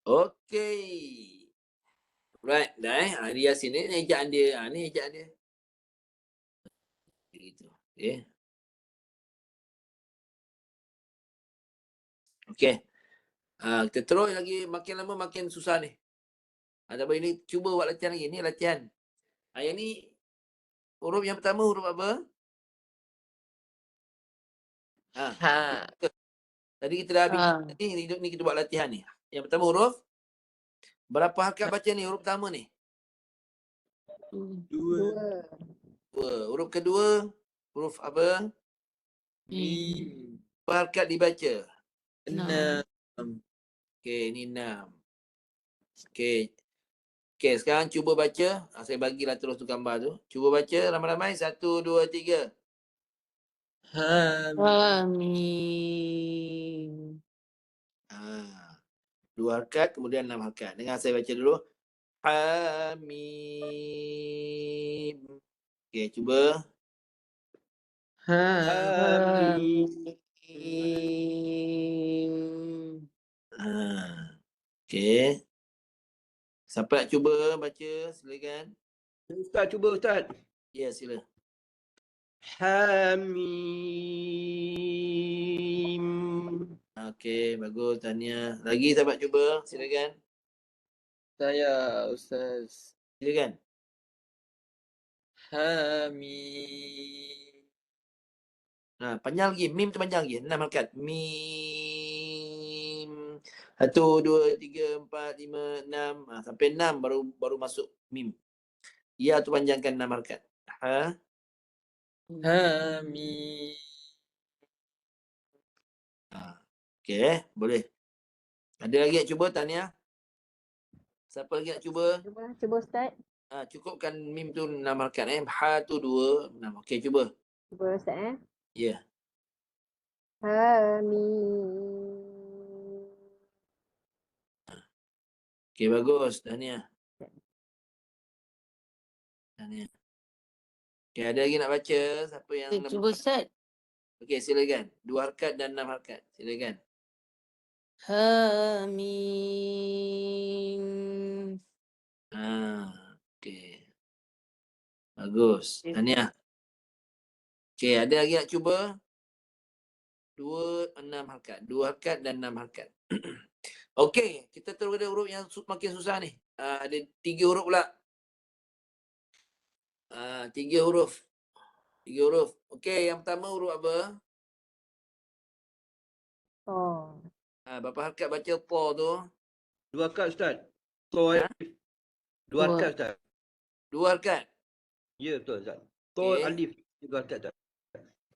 Okey. Right, dah Hari Yasin ni ejaan dia. Ni ejaan dia. Gitu. Okey. Okey. Kita terus lagi, makin lama makin susah ni. Tapi ini cuba buat latihan lagi. Ni latihan. Yang ni huruf yang pertama huruf apa? Ha. Tadi kita dah habis. Ha. Ni kita buat latihan ni. Yang pertama huruf. Berapa harkat baca ni huruf pertama ni? 2. 2. Huruf kedua huruf apa? Mim. Berapa harkat dibaca? 6. Okey, ni 6. Okey. Okey, sekarang cuba baca. Saya bagilah terus tu gambar tu. Cuba baca ramai-ramai. 1, 2, 3. Hamim. 2 harkat, kemudian 6 harkat. Dengar saya baca dulu. Hamim. Okey, cuba. Hamim. Okey. Siapa nak cuba baca? Silakan. Ustaz, cuba Ustaz. Ya, sila. Hamim. Okey, bagus. Tahniah. Lagi sahabat cuba. Silakan. Saya Ustaz. Silakan. Hamim. Panjang lagi. Mim tu panjang lagi. 6 harkat. Mim. 1, 2, 3, 4, 5, 6. Sampai 6 baru masuk mim. Ya tu panjangkan 6 harkat. Hamim. Okey, boleh. Ada lagi nak cuba, Tahniah? Siapa lagi nak cuba? Cuba Ustaz. Cukupkan mim tu 6 harkat. Ha tu 2, 6. Okey, cuba. Cuba Ustaz Ya. Hamim. Okey, bagus. Tahniah. Tahniah. Okey, ada lagi nak baca? Siapa yang nak Cuba Ustaz. Okey, silakan. 2 harkat dan 6 harkat. Silakan. Hamim. Okey. Bagus. Tahniah. Okey, ada lagi nak cuba? 2, 6 harkat. 2 harkat dan 6 harkat. Okey, kita terus ada huruf yang makin susah ni. Ada 3 huruf pula. 3 huruf. 3 huruf. Okey, yang pertama huruf apa? Oh. Berapa harkat baca po tu? 2 harkat Ustaz. To alif. 2 harkat Ustaz. 2 harkat. Ya betul Ustaz. To Okey. alif 2 harkat Ustaz.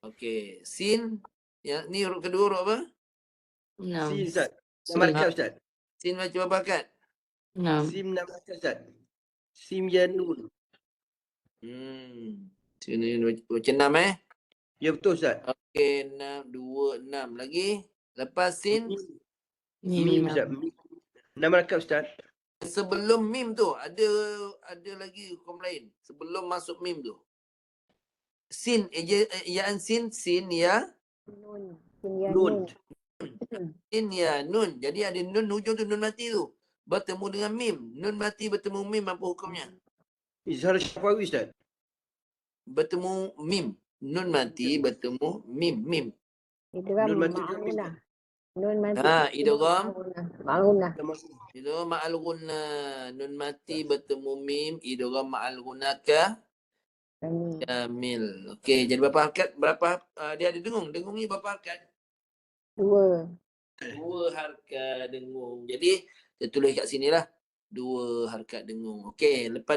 Okey, sin. Yang ni huruf kedua huruf apa? 6. Sin Ustaz. 6 harkat Ustaz. Sin baca berapa harkat? 6. Sim 6 harkat Ustaz. Sim ya nun. Sini baca 6 Ya betul Ustaz. Okey, 6, 2, 6. Lagi? Lepas sin, Mim Ustaz. 6 harkat Ustaz. sebelum mim tu ada lagi hukum lain. Sebelum masuk mim tu. Sin, ejaan sin ya. Nun. Ya, Nun. Sin ya nun. Jadi ada nun hujung tu nun mati tu. Bertemu dengan mim. Nun mati bertemu mim apa hukumnya? Izhar syafawi Ustaz. Bertemu mim. Nun mati bertemu mim. Itu kan Nun mati ma'unah. Nun mati. Idgham. Ma'unah. Itu ma'al gunna. Nun mati bertemu mim. Idgham ma'al gunna kamil. Okey, jadi berapa harkat? Dia ada dengung. Dengung ni berapa harkat? 2. 2 harkat dengung. Jadi kita tulis kat sini lah. 2 harkat dengung. Okey, lepas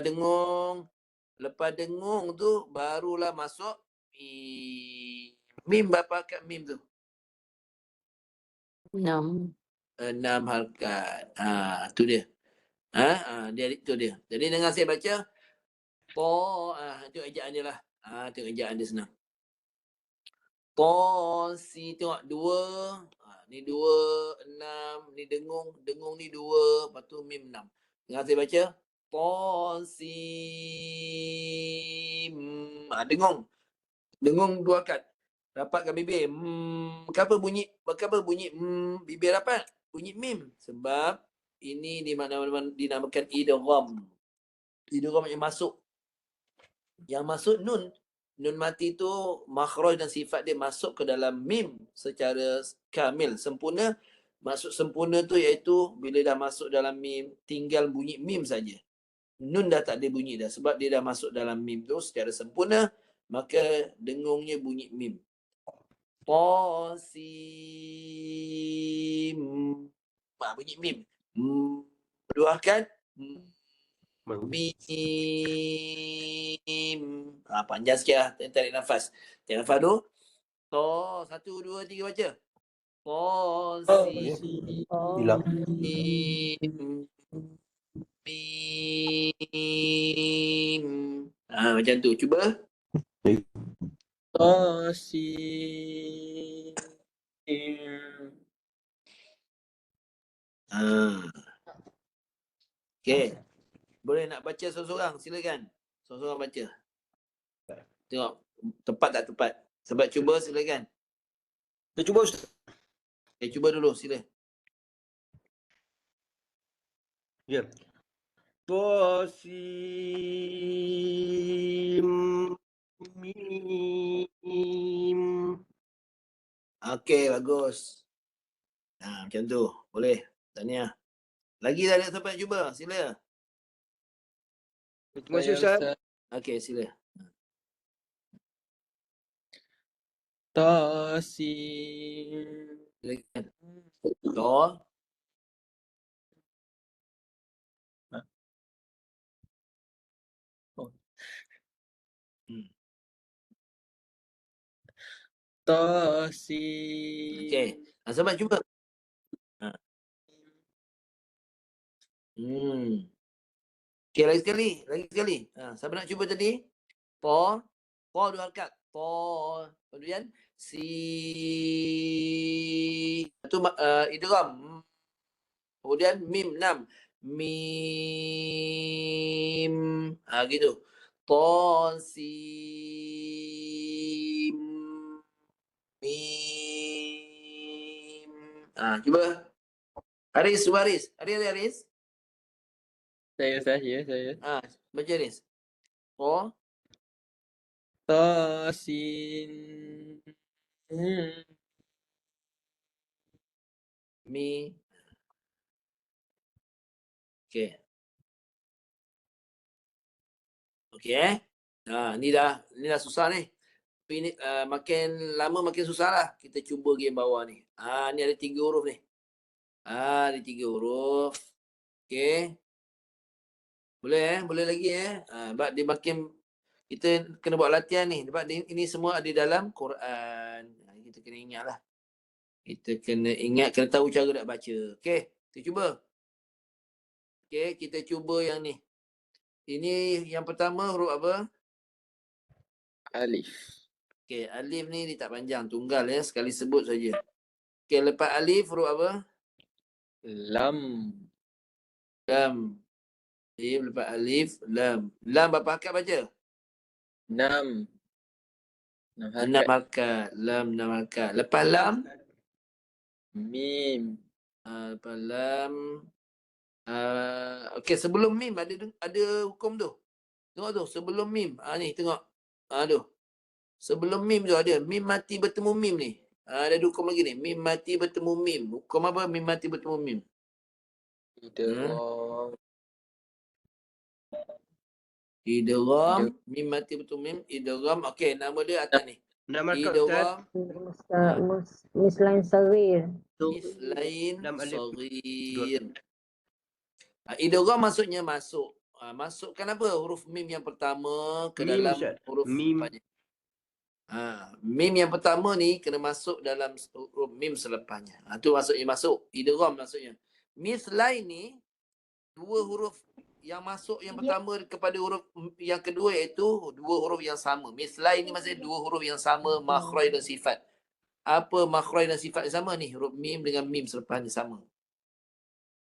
dengung tu barulah masuk mim. Berapa harkat mim tu? 6. 6 harakat. Tu dia. Dia itu dia. Jadi dengan saya baca tengok ejaan dia lah. Tengok ejaan dia senang. Tengok 2. Ni 2, 6, ni dengung. Dengung ni 2, lepas tu mim 6. Dengan saya baca Tosim. Dengung. Dengung 2 harakat. Rapatkan bibir. Kenapa bunyi bibir rapat? Bunyi mim. Sebab ini dinamakan idgham. Idgham yang masuk. Yang masuk nun. Nun mati tu makhraj dan sifat dia masuk ke dalam mim secara kamil, sempurna. Maksud sempurna tu iaitu bila dah masuk dalam mim, tinggal bunyi mim saja. Nun dah tak ada bunyi dah sebab dia dah masuk dalam mim tu secara sempurna, maka dengungnya bunyi mim. Qasim. Bunyi mim. Keluarkan mim. Panjang sikit lah. Tarik nafas. Tarik nafas dulu. 1, 2, 3 baca. Qasim. Hilang. Mim. Macam tu. Cuba. Qasim. Okey. Boleh nak baca seorang-seorang? Silakan. Seorang-seorang baca. Tengok tepat tak tepat. Sebab cuba silakan. Saya cuba Ustaz. Cuba dulu sila. Ya. Qasim mim. Okey, bagus. Macam tu. Boleh. Tahniah. Lagi tak ada siapa nak cuba? Sila. Terima kasih Ustaz. Okey, sila. Tasim. Silakan. Dor. Tasim. Okey. Sahabat cuba. Okey, lagi sekali. Lagi sekali. Siapa nak cuba tadi? Po 2 harakat. Po. Kemudian si itu idgham. Kemudian mim 6. Mim. Gitu. Tasim. Mim. Cuba. Haris. Haris. Saya Ustaz, ya saya. Baca Haris. Po. Tasim. Mi. Okey. Okey. Ni dah susah ni. Tapi ni makin lama makin susah lah. Kita cuba game bawah ni. Ni ada 3 huruf ni. Ada 3 huruf. Okey. Boleh lagi sebab dia makin kita kena buat latihan ni. Sebab ini semua ada dalam Quran. Kita kena ingat lah. Kita kena ingat, kena tahu cara nak baca. Okey, kita cuba. Okey, kita cuba yang ni. Ini yang pertama huruf apa? Alif. Okey, alif ni dia tak panjang, tunggal ya, sekali sebut saja. Okey, lepas alif huruf apa? Lam. Lam. Lepas alif, lam. Lam berapa harakat baca? 6. 6 harakat. Lam 6 harakat. Lepas lam? Mim. Lepas lam. Okey, sebelum mim ada hukum tu. Tengok tu, sebelum mim. Ni tengok. Tu. Sebelum mim tu ada. Mim mati bertemu mim ni. Ada hukum lagi ni. Mim mati bertemu mim. Hukum apa? Mim mati bertemu mim. Idgham. Mim mati bertemu mim. Idgham. Okey, nama dia atas ni. Nama Ustaz. Idgham. Mislain sarir. Mislain saghir. Idgham maksudnya masuk. Masukkan apa? Huruf mim yang pertama ke Mim, dalam Ustaz. huruf Mim. depannya. Mim yang pertama ni kena masuk dalam huruf mim selepasnya. Tu maksudnya masuk. Idgham maksudnya. Mislain ni dua huruf yang masuk yang pertama kepada huruf yang kedua iaitu dua huruf yang sama. Mislain ni maksudnya dua huruf yang sama makhraj dan sifat. Apa makhraj dan sifat yang sama ni? Huruf mim dengan mim selepas ni sama.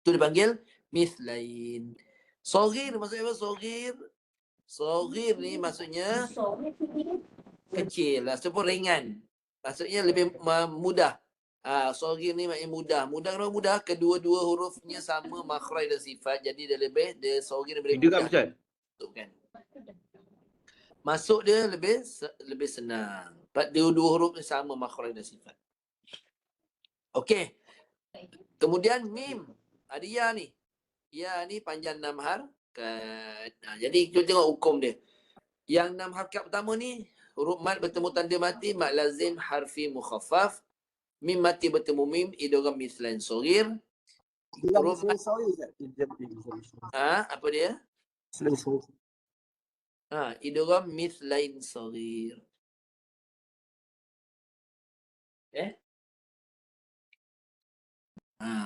Tu dipanggil mislain. Saghir maksudnya apa? Saghir. Saghir ni maksudnya kecil lah, ataupun ringan. Maksudnya lebih mudah. Saghir ni maknanya mudah. Mudah kenapa mudah? Kedua-dua hurufnya sama makhraj dan sifat. Jadi dia saghir boleh Idgham mudah Ustaz. masukkan. Masuk dia lebih senang. Dua-dua huruf ni sama makhraj dan sifat. Okey. Kemudian mim. Ada ya ni. Ya ni panjang 6 harakat. Jadi kita tengok hukum dia. Yang 6 harakat pertama ni huruf mad bertemu tanda mati, mad lazim harfi mukhaffaf. Mim mati bertemu mim, idgham mislain saghir. Huruf mad, apa dia? Idgham mislain saghir.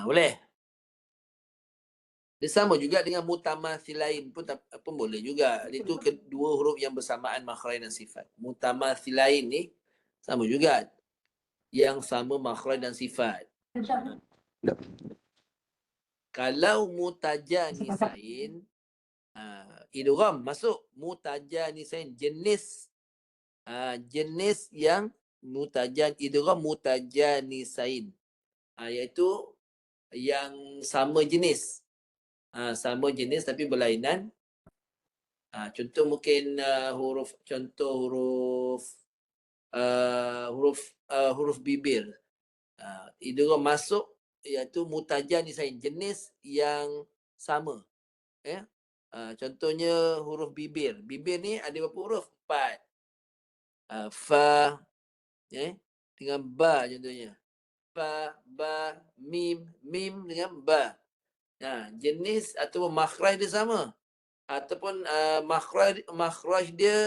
Boleh. Dia sama juga dengan mutamathilain pun boleh juga. Itu kedua huruf yang bersamaan makhraj dan sifat. Mutamathilain ni sama juga. Yang sama makhraj dan sifat. Kalau mutajanisain, idgham masuk. Mutajanisain jenis jenis yang idgham mutajanisain, iaitu yang sama jenis. Sama jenis tapi berlainan. Contoh mungkin huruf bibir. Idgham masuk iaitu mutajanisain, jenis yang sama. Contohnya huruf bibir. Bibir ni ada berapa huruf? 4. Fa dengan ba contohnya. Fa, ba, mim dengan ba. Jenis ataupun makhraj dia sama. Ataupun makhraj dia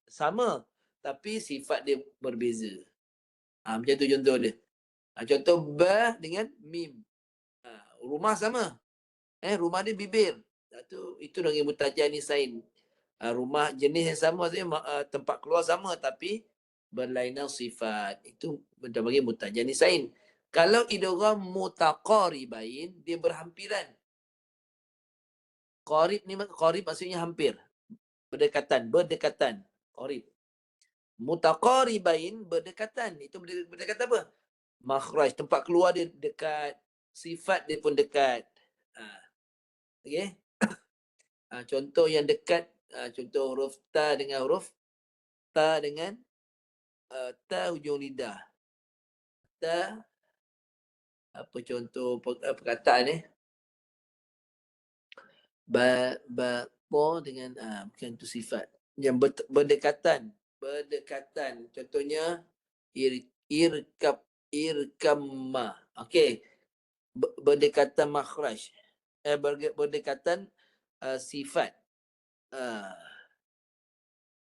sama tapi sifat dia berbeza. Macam tu contoh dia. Contoh ba dengan mim. Rumah sama. Rumah dia bibir. Itu dengan mutajanisain. Rumah jenis yang sama, maksudnya tempat keluar sama tapi berlainan sifat. Itu kita bagi mutajanisain. Kalau idgham mutaqaribain, dia berhampiran. Qarib maksudnya hampir. Berdekatan. Qarib. Mutaqaribain berdekatan. Itu berdekatan apa? Makhraj, tempat keluar dia dekat, sifat dia pun dekat. Okey. Contoh yang dekat, contoh huruf ta dengan ta hujung lidah. Ta, apa contoh perkataan ni? Po dengan bukan tu sifat. Yang berdekatan. Contohnya irkamma. Okey. Berdekatan makhraj. Berdekatan sifat.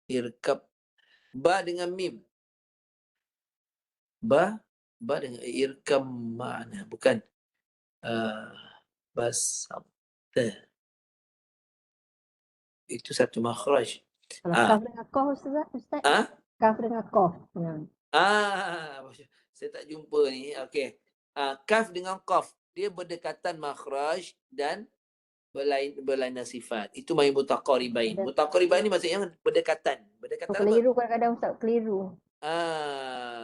Irkab. Ba dengan mim. Ba dengan irkamma. Bukan. Basabta. Itu satu makhraj. Kalau kaf dengan koh Ustaz? Kaf dengan koh. Saya tak jumpa ni. Okey. Kaf dengan qaf. Dia berdekatan makhraj dan berlainan sifat. Itu main mutaqaribain. Mutaqaribain ni maksudnya berdekatan. Berdekatan apa? Keliru kadang-kadang Ustaz, keliru.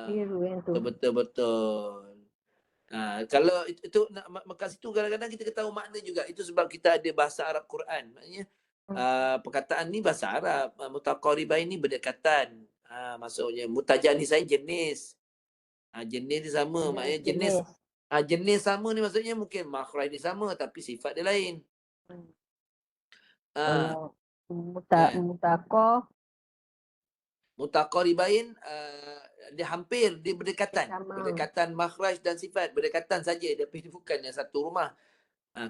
Keliru yang tu. Betul. Kalau itu maka situ kadang-kadang kita tahu makna juga. Itu sebab kita ada bahasa Arab Quran. Maknanya perkataan ni bahasa Arab. Mutaqaribain ni berdekatan. Maksudnya mutajanisain jenis. Jenis dia sama. Maknanya jenis sama ni maksudnya mungkin makhraj dia sama tapi sifat dia lain. Mutaqaribain dia hampir, dia berdekatan. Berdekatan makhraj dan sifat. Berdekatan saja. Tapi bukan yang satu rumah.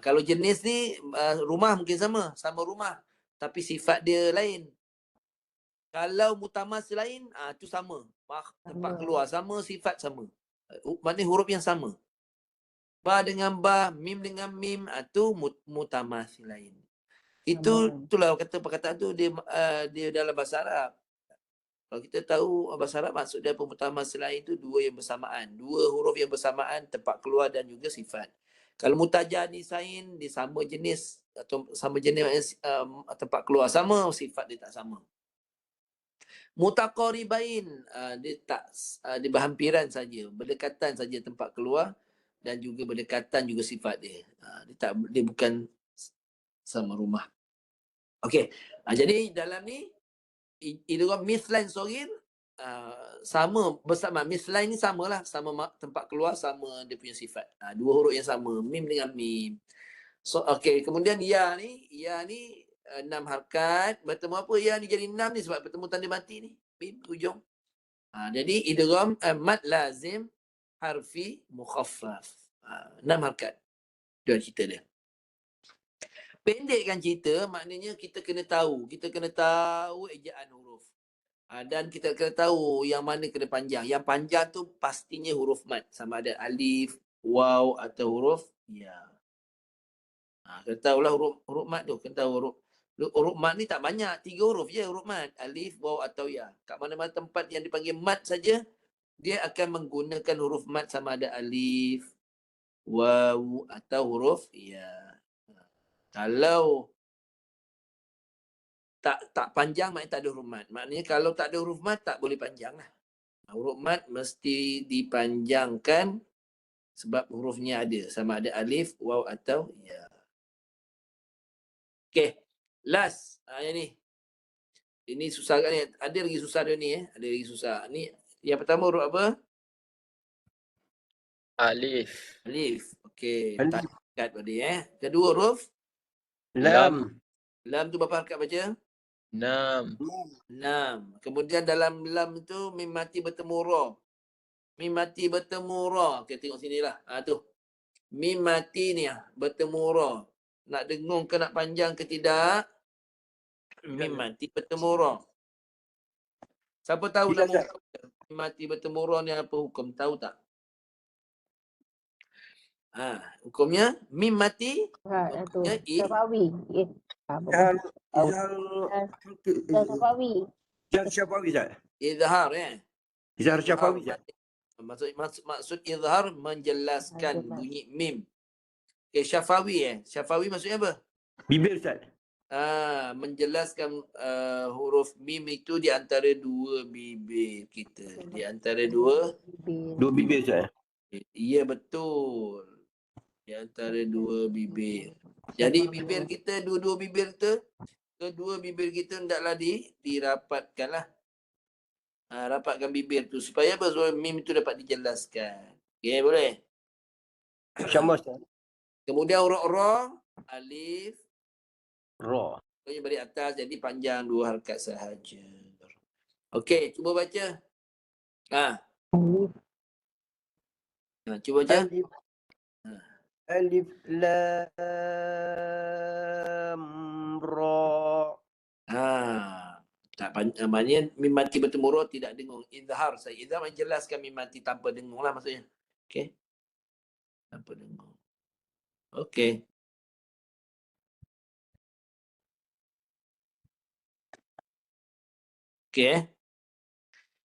Kalau jenis ni rumah mungkin sama rumah tapi sifat dia lain. Kalau mutamas lain, tu sama. Tempat Sama. keluar sama, sifat sama. Maknanya huruf yang sama. Ba dengan ba, mim dengan mim, tu mutamas lain. Itulah kata perkataan tu dia dalam bahasa Arab. Kalau kita tahu bahasa Arab, maksud dia pemutamas lain tu dua yang bersamaan. Dua huruf yang bersamaan, tempat keluar dan juga sifat. Kalau mutajanisain, dia sama jenis atau sama jenis tempat keluar sama, sifat dia tak sama. Mutaqaribain, dia tak dia berhampiran saja, berdekatan saja tempat keluar dan juga berdekatan juga sifat dia. Dia bukan sama rumah. Okey. Jadi dalam ni idgham mislain saghir sama bersama. Mislain ni samalah, sama tempat keluar, sama dia punya sifat. Dua huruf yang sama, mim dengan mim. So okey, kemudian ya ni 6 harakat, bertemu apa? Ya ni jadi 6 ni sebab bertemu tanda mati ni. Mim hujung. Jadi idgham mad lazim harfi mukhaffaf. 6 harakat. Dia cerita dia. Pendekkan cerita, maknanya kita kena tahu ejaan huruf. Dan kita kena tahu yang mana kena panjang. Yang panjang tu pastinya huruf mad. Sama ada alif, waw atau huruf ya. Kena tahulah huruf mad tu. Kena tahu huruf mad ni tak banyak. 3 huruf je huruf mad. Alif, waw atau ya. Kat mana-mana tempat yang dipanggil mad saja, dia akan menggunakan huruf mad sama ada alif, waw atau huruf ya. Kalau tak panjang, maknanya tak ada huruf mad. Maknanya kalau tak ada huruf mad, tak boleh panjang lah. Huruf mad mesti dipanjangkan sebab hurufnya ada. Sama ada alif, waw atau ya. Okay. Last. Yang ni. Ini susah kan ni. Ada lagi susah dia ni. Ada lagi susah. Ni yang pertama huruf apa? Alif. Alif. Okay. Alif. Tak dekat pada Kedua huruf? Lam. Lam tu berapa harakat baca? 6. 6. Kemudian dalam lam tu mim mati bertemu ra. Mim mati bertemu ra. Okay, tengok sini lah. Tu. Mim mati ni bertemu ra. Nak dengung ke nak panjang ke tidak? Mim mati bertemu ra. Siapa tahu Tidak, nama hukum mim mati bertemu ra ni apa hukum? Tahu tak? Hukumnya mim mati. Hukumnya Safawi. Izhar Safawi. Izhar syafawi tak? izhar Izhar syafawi tak? Maksud izhar menjelaskan bunyi mim. Okay, syafawi Syafawi maksudnya apa? Bibir Ustaz. Menjelaskan huruf mim itu di antara dua bibir kita. Di antara dua bibir Ustaz. Ya, betul. Di antara dua bibir. Jadi bibir kita, dua-dua bibir kita, kedua bibir kita hendaklah dirapatkanlah. Rapatkan bibir tu supaya apa? Supaya mim itu dapat dijelaskan. Okey, boleh? InsyaAllah Ustaz. Kemudian huruf ra, alif, Ra. yang balik atas jadi panjang 2 harakat sahaja. Okey, cuba baca. Cuba baca. Alif lam ra. Tak maknanya mim mati bertemu ra tidak dengung. Izhar saya. Izhar menjelaskan mim mati tanpa dengung lah maksudnya. Okey. Tanpa dengung. Okey. Okey.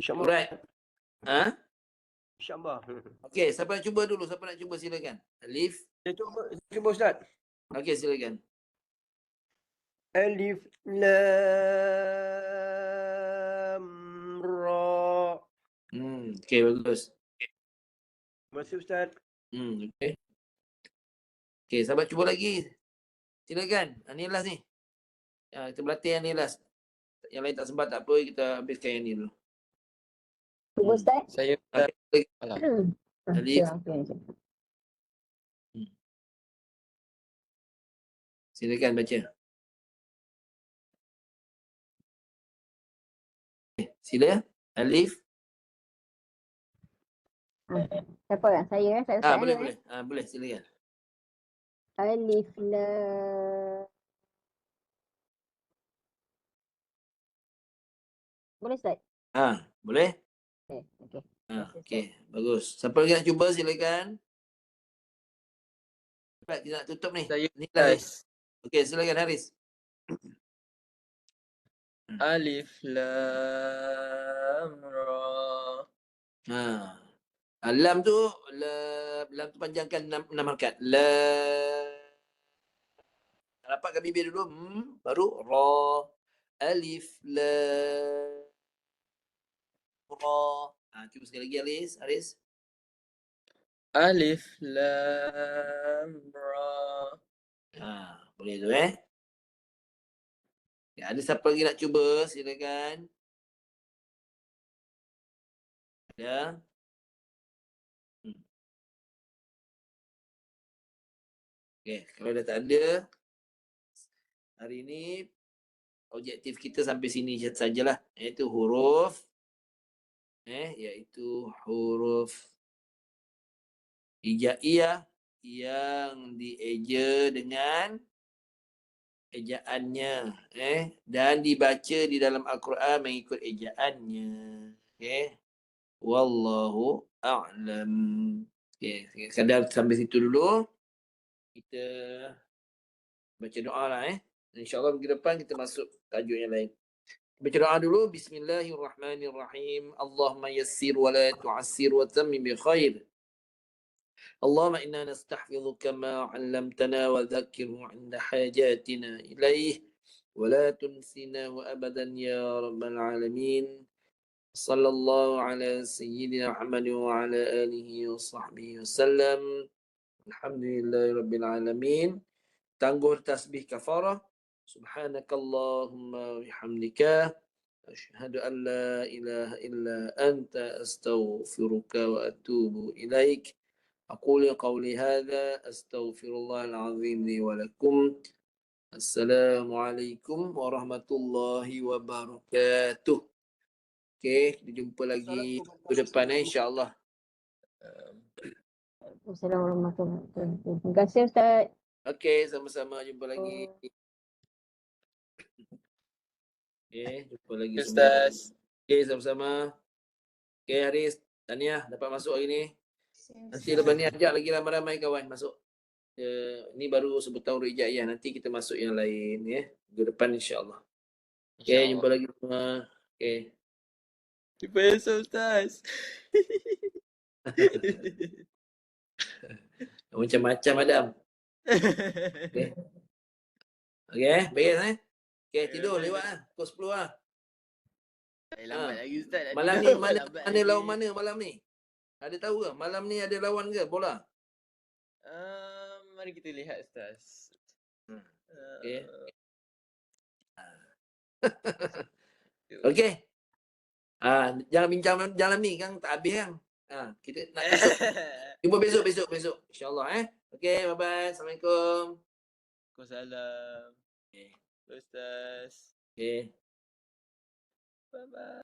InsyaAllah. Alright. InsyaAllah. Okey, siapa nak cuba dulu? Siapa nak cuba silakan. Alif. Saya cuba Ustaz. Okey, silakan. Alif lam ra. Okey, bagus. Terima kasih Ustaz. Okey. Okey, sahabat cuba lagi. Silakan. Ni last ni. Kita berlatih yang ni last. Yang lain tak sempat tak apa, kita habiskan yang ni dulu. Cuba Ustaz. Saya Okey. Alah. Alif. Silakan baca. Sila. Alif. Siapa? Saya Ustaz Boleh, ada, boleh. Boleh, silakan. Alif lam Boleh Ustaz? Boleh? Okey. Okey. Okey, bagus. Siapa lagi nak cuba silakan. Cepat kita nak tutup ni. Saya Ni lah. Ustaz. Okey, silakan Haris. Alif Lam Ra. Lam tu lam tu panjangkan 6 harakat. Rapatkan bibir dulu. Baru ra. Alif lam ra. Cuba sekali lagi Haris. Alif Lam Ra. Boleh tu Ya, ada siapa lagi nak cuba? Silakan. Ada? Okey, kalau dah tak ada, hari ini objektif kita sampai sini sajalah, iaitu huruf hijaiyah yang dieja dengan ejaannya dan dibaca di dalam Al-Quran mengikut ejaannya. Okey. Wallahu a'lam. Okey, kadang sampai situ dulu. Kita baca doa lah InsyaAllah minggu depan kita masuk tajuk yang lain. Baca doa dulu. Bismillahirrahmanirrahim. Allahumma yassir wa la tu'assir wa tammim bi khair. اللهم إنا نستحفظك ما علمتنا وذكره عند حاجاتنا إليه ولا تنسناه أبدا يا رب العالمين صلى الله على سيدنا محمد وعلى آله وصحبه وسلم الحمد لله رب العالمين تنقر تسبيح كفارة سبحانك اللهم وبحمدك أشهد أن لا إله إلا أنت أستغفرك وأتوب إليك أقول قولي هذا أستغفر الله العظيم لي ولكم السلام عليكم ورحمة الله وبركاته. Okay, kita jumpa lagi ke depan insyaAllah. Assalamualaikum warahmatullahi wabarakatuh. Terima kasih Ustaz. Okay, sama-sama jumpa lagi. Okay, jumpa lagi semua. Ustaz. Okay, sama-sama. Okay, Haris, tahniah dapat masuk hari ni. Nanti lepas ni ajak lagi ramai-ramai kawan masuk. Ni baru sebutan huruf hijaiyah. Nanti kita masuk yang lain ke depan insyaAllah. Okay, jumpa lagi semua. Okay. Jumpa esok Ustaz. Macam-macam Adam. Okay. Okay, beres Okay, tidur lewat lah. Pukul 10 lah. Lambat lagi Ustaz. Malam ni mana lawan mana malam ni? Ada tahu ke? Malam ni ada lawan ke bola? Mari kita lihat Ustaz. Okay. Okay. Jangan bincang dalam ni kan tak habis kan. Kita nak besok. Jumpa besok. InsyaAllah Okay, bye-bye. Assalamualaikum. Waalaikumsalam. Okay. Ustaz. Okay. Bye-bye.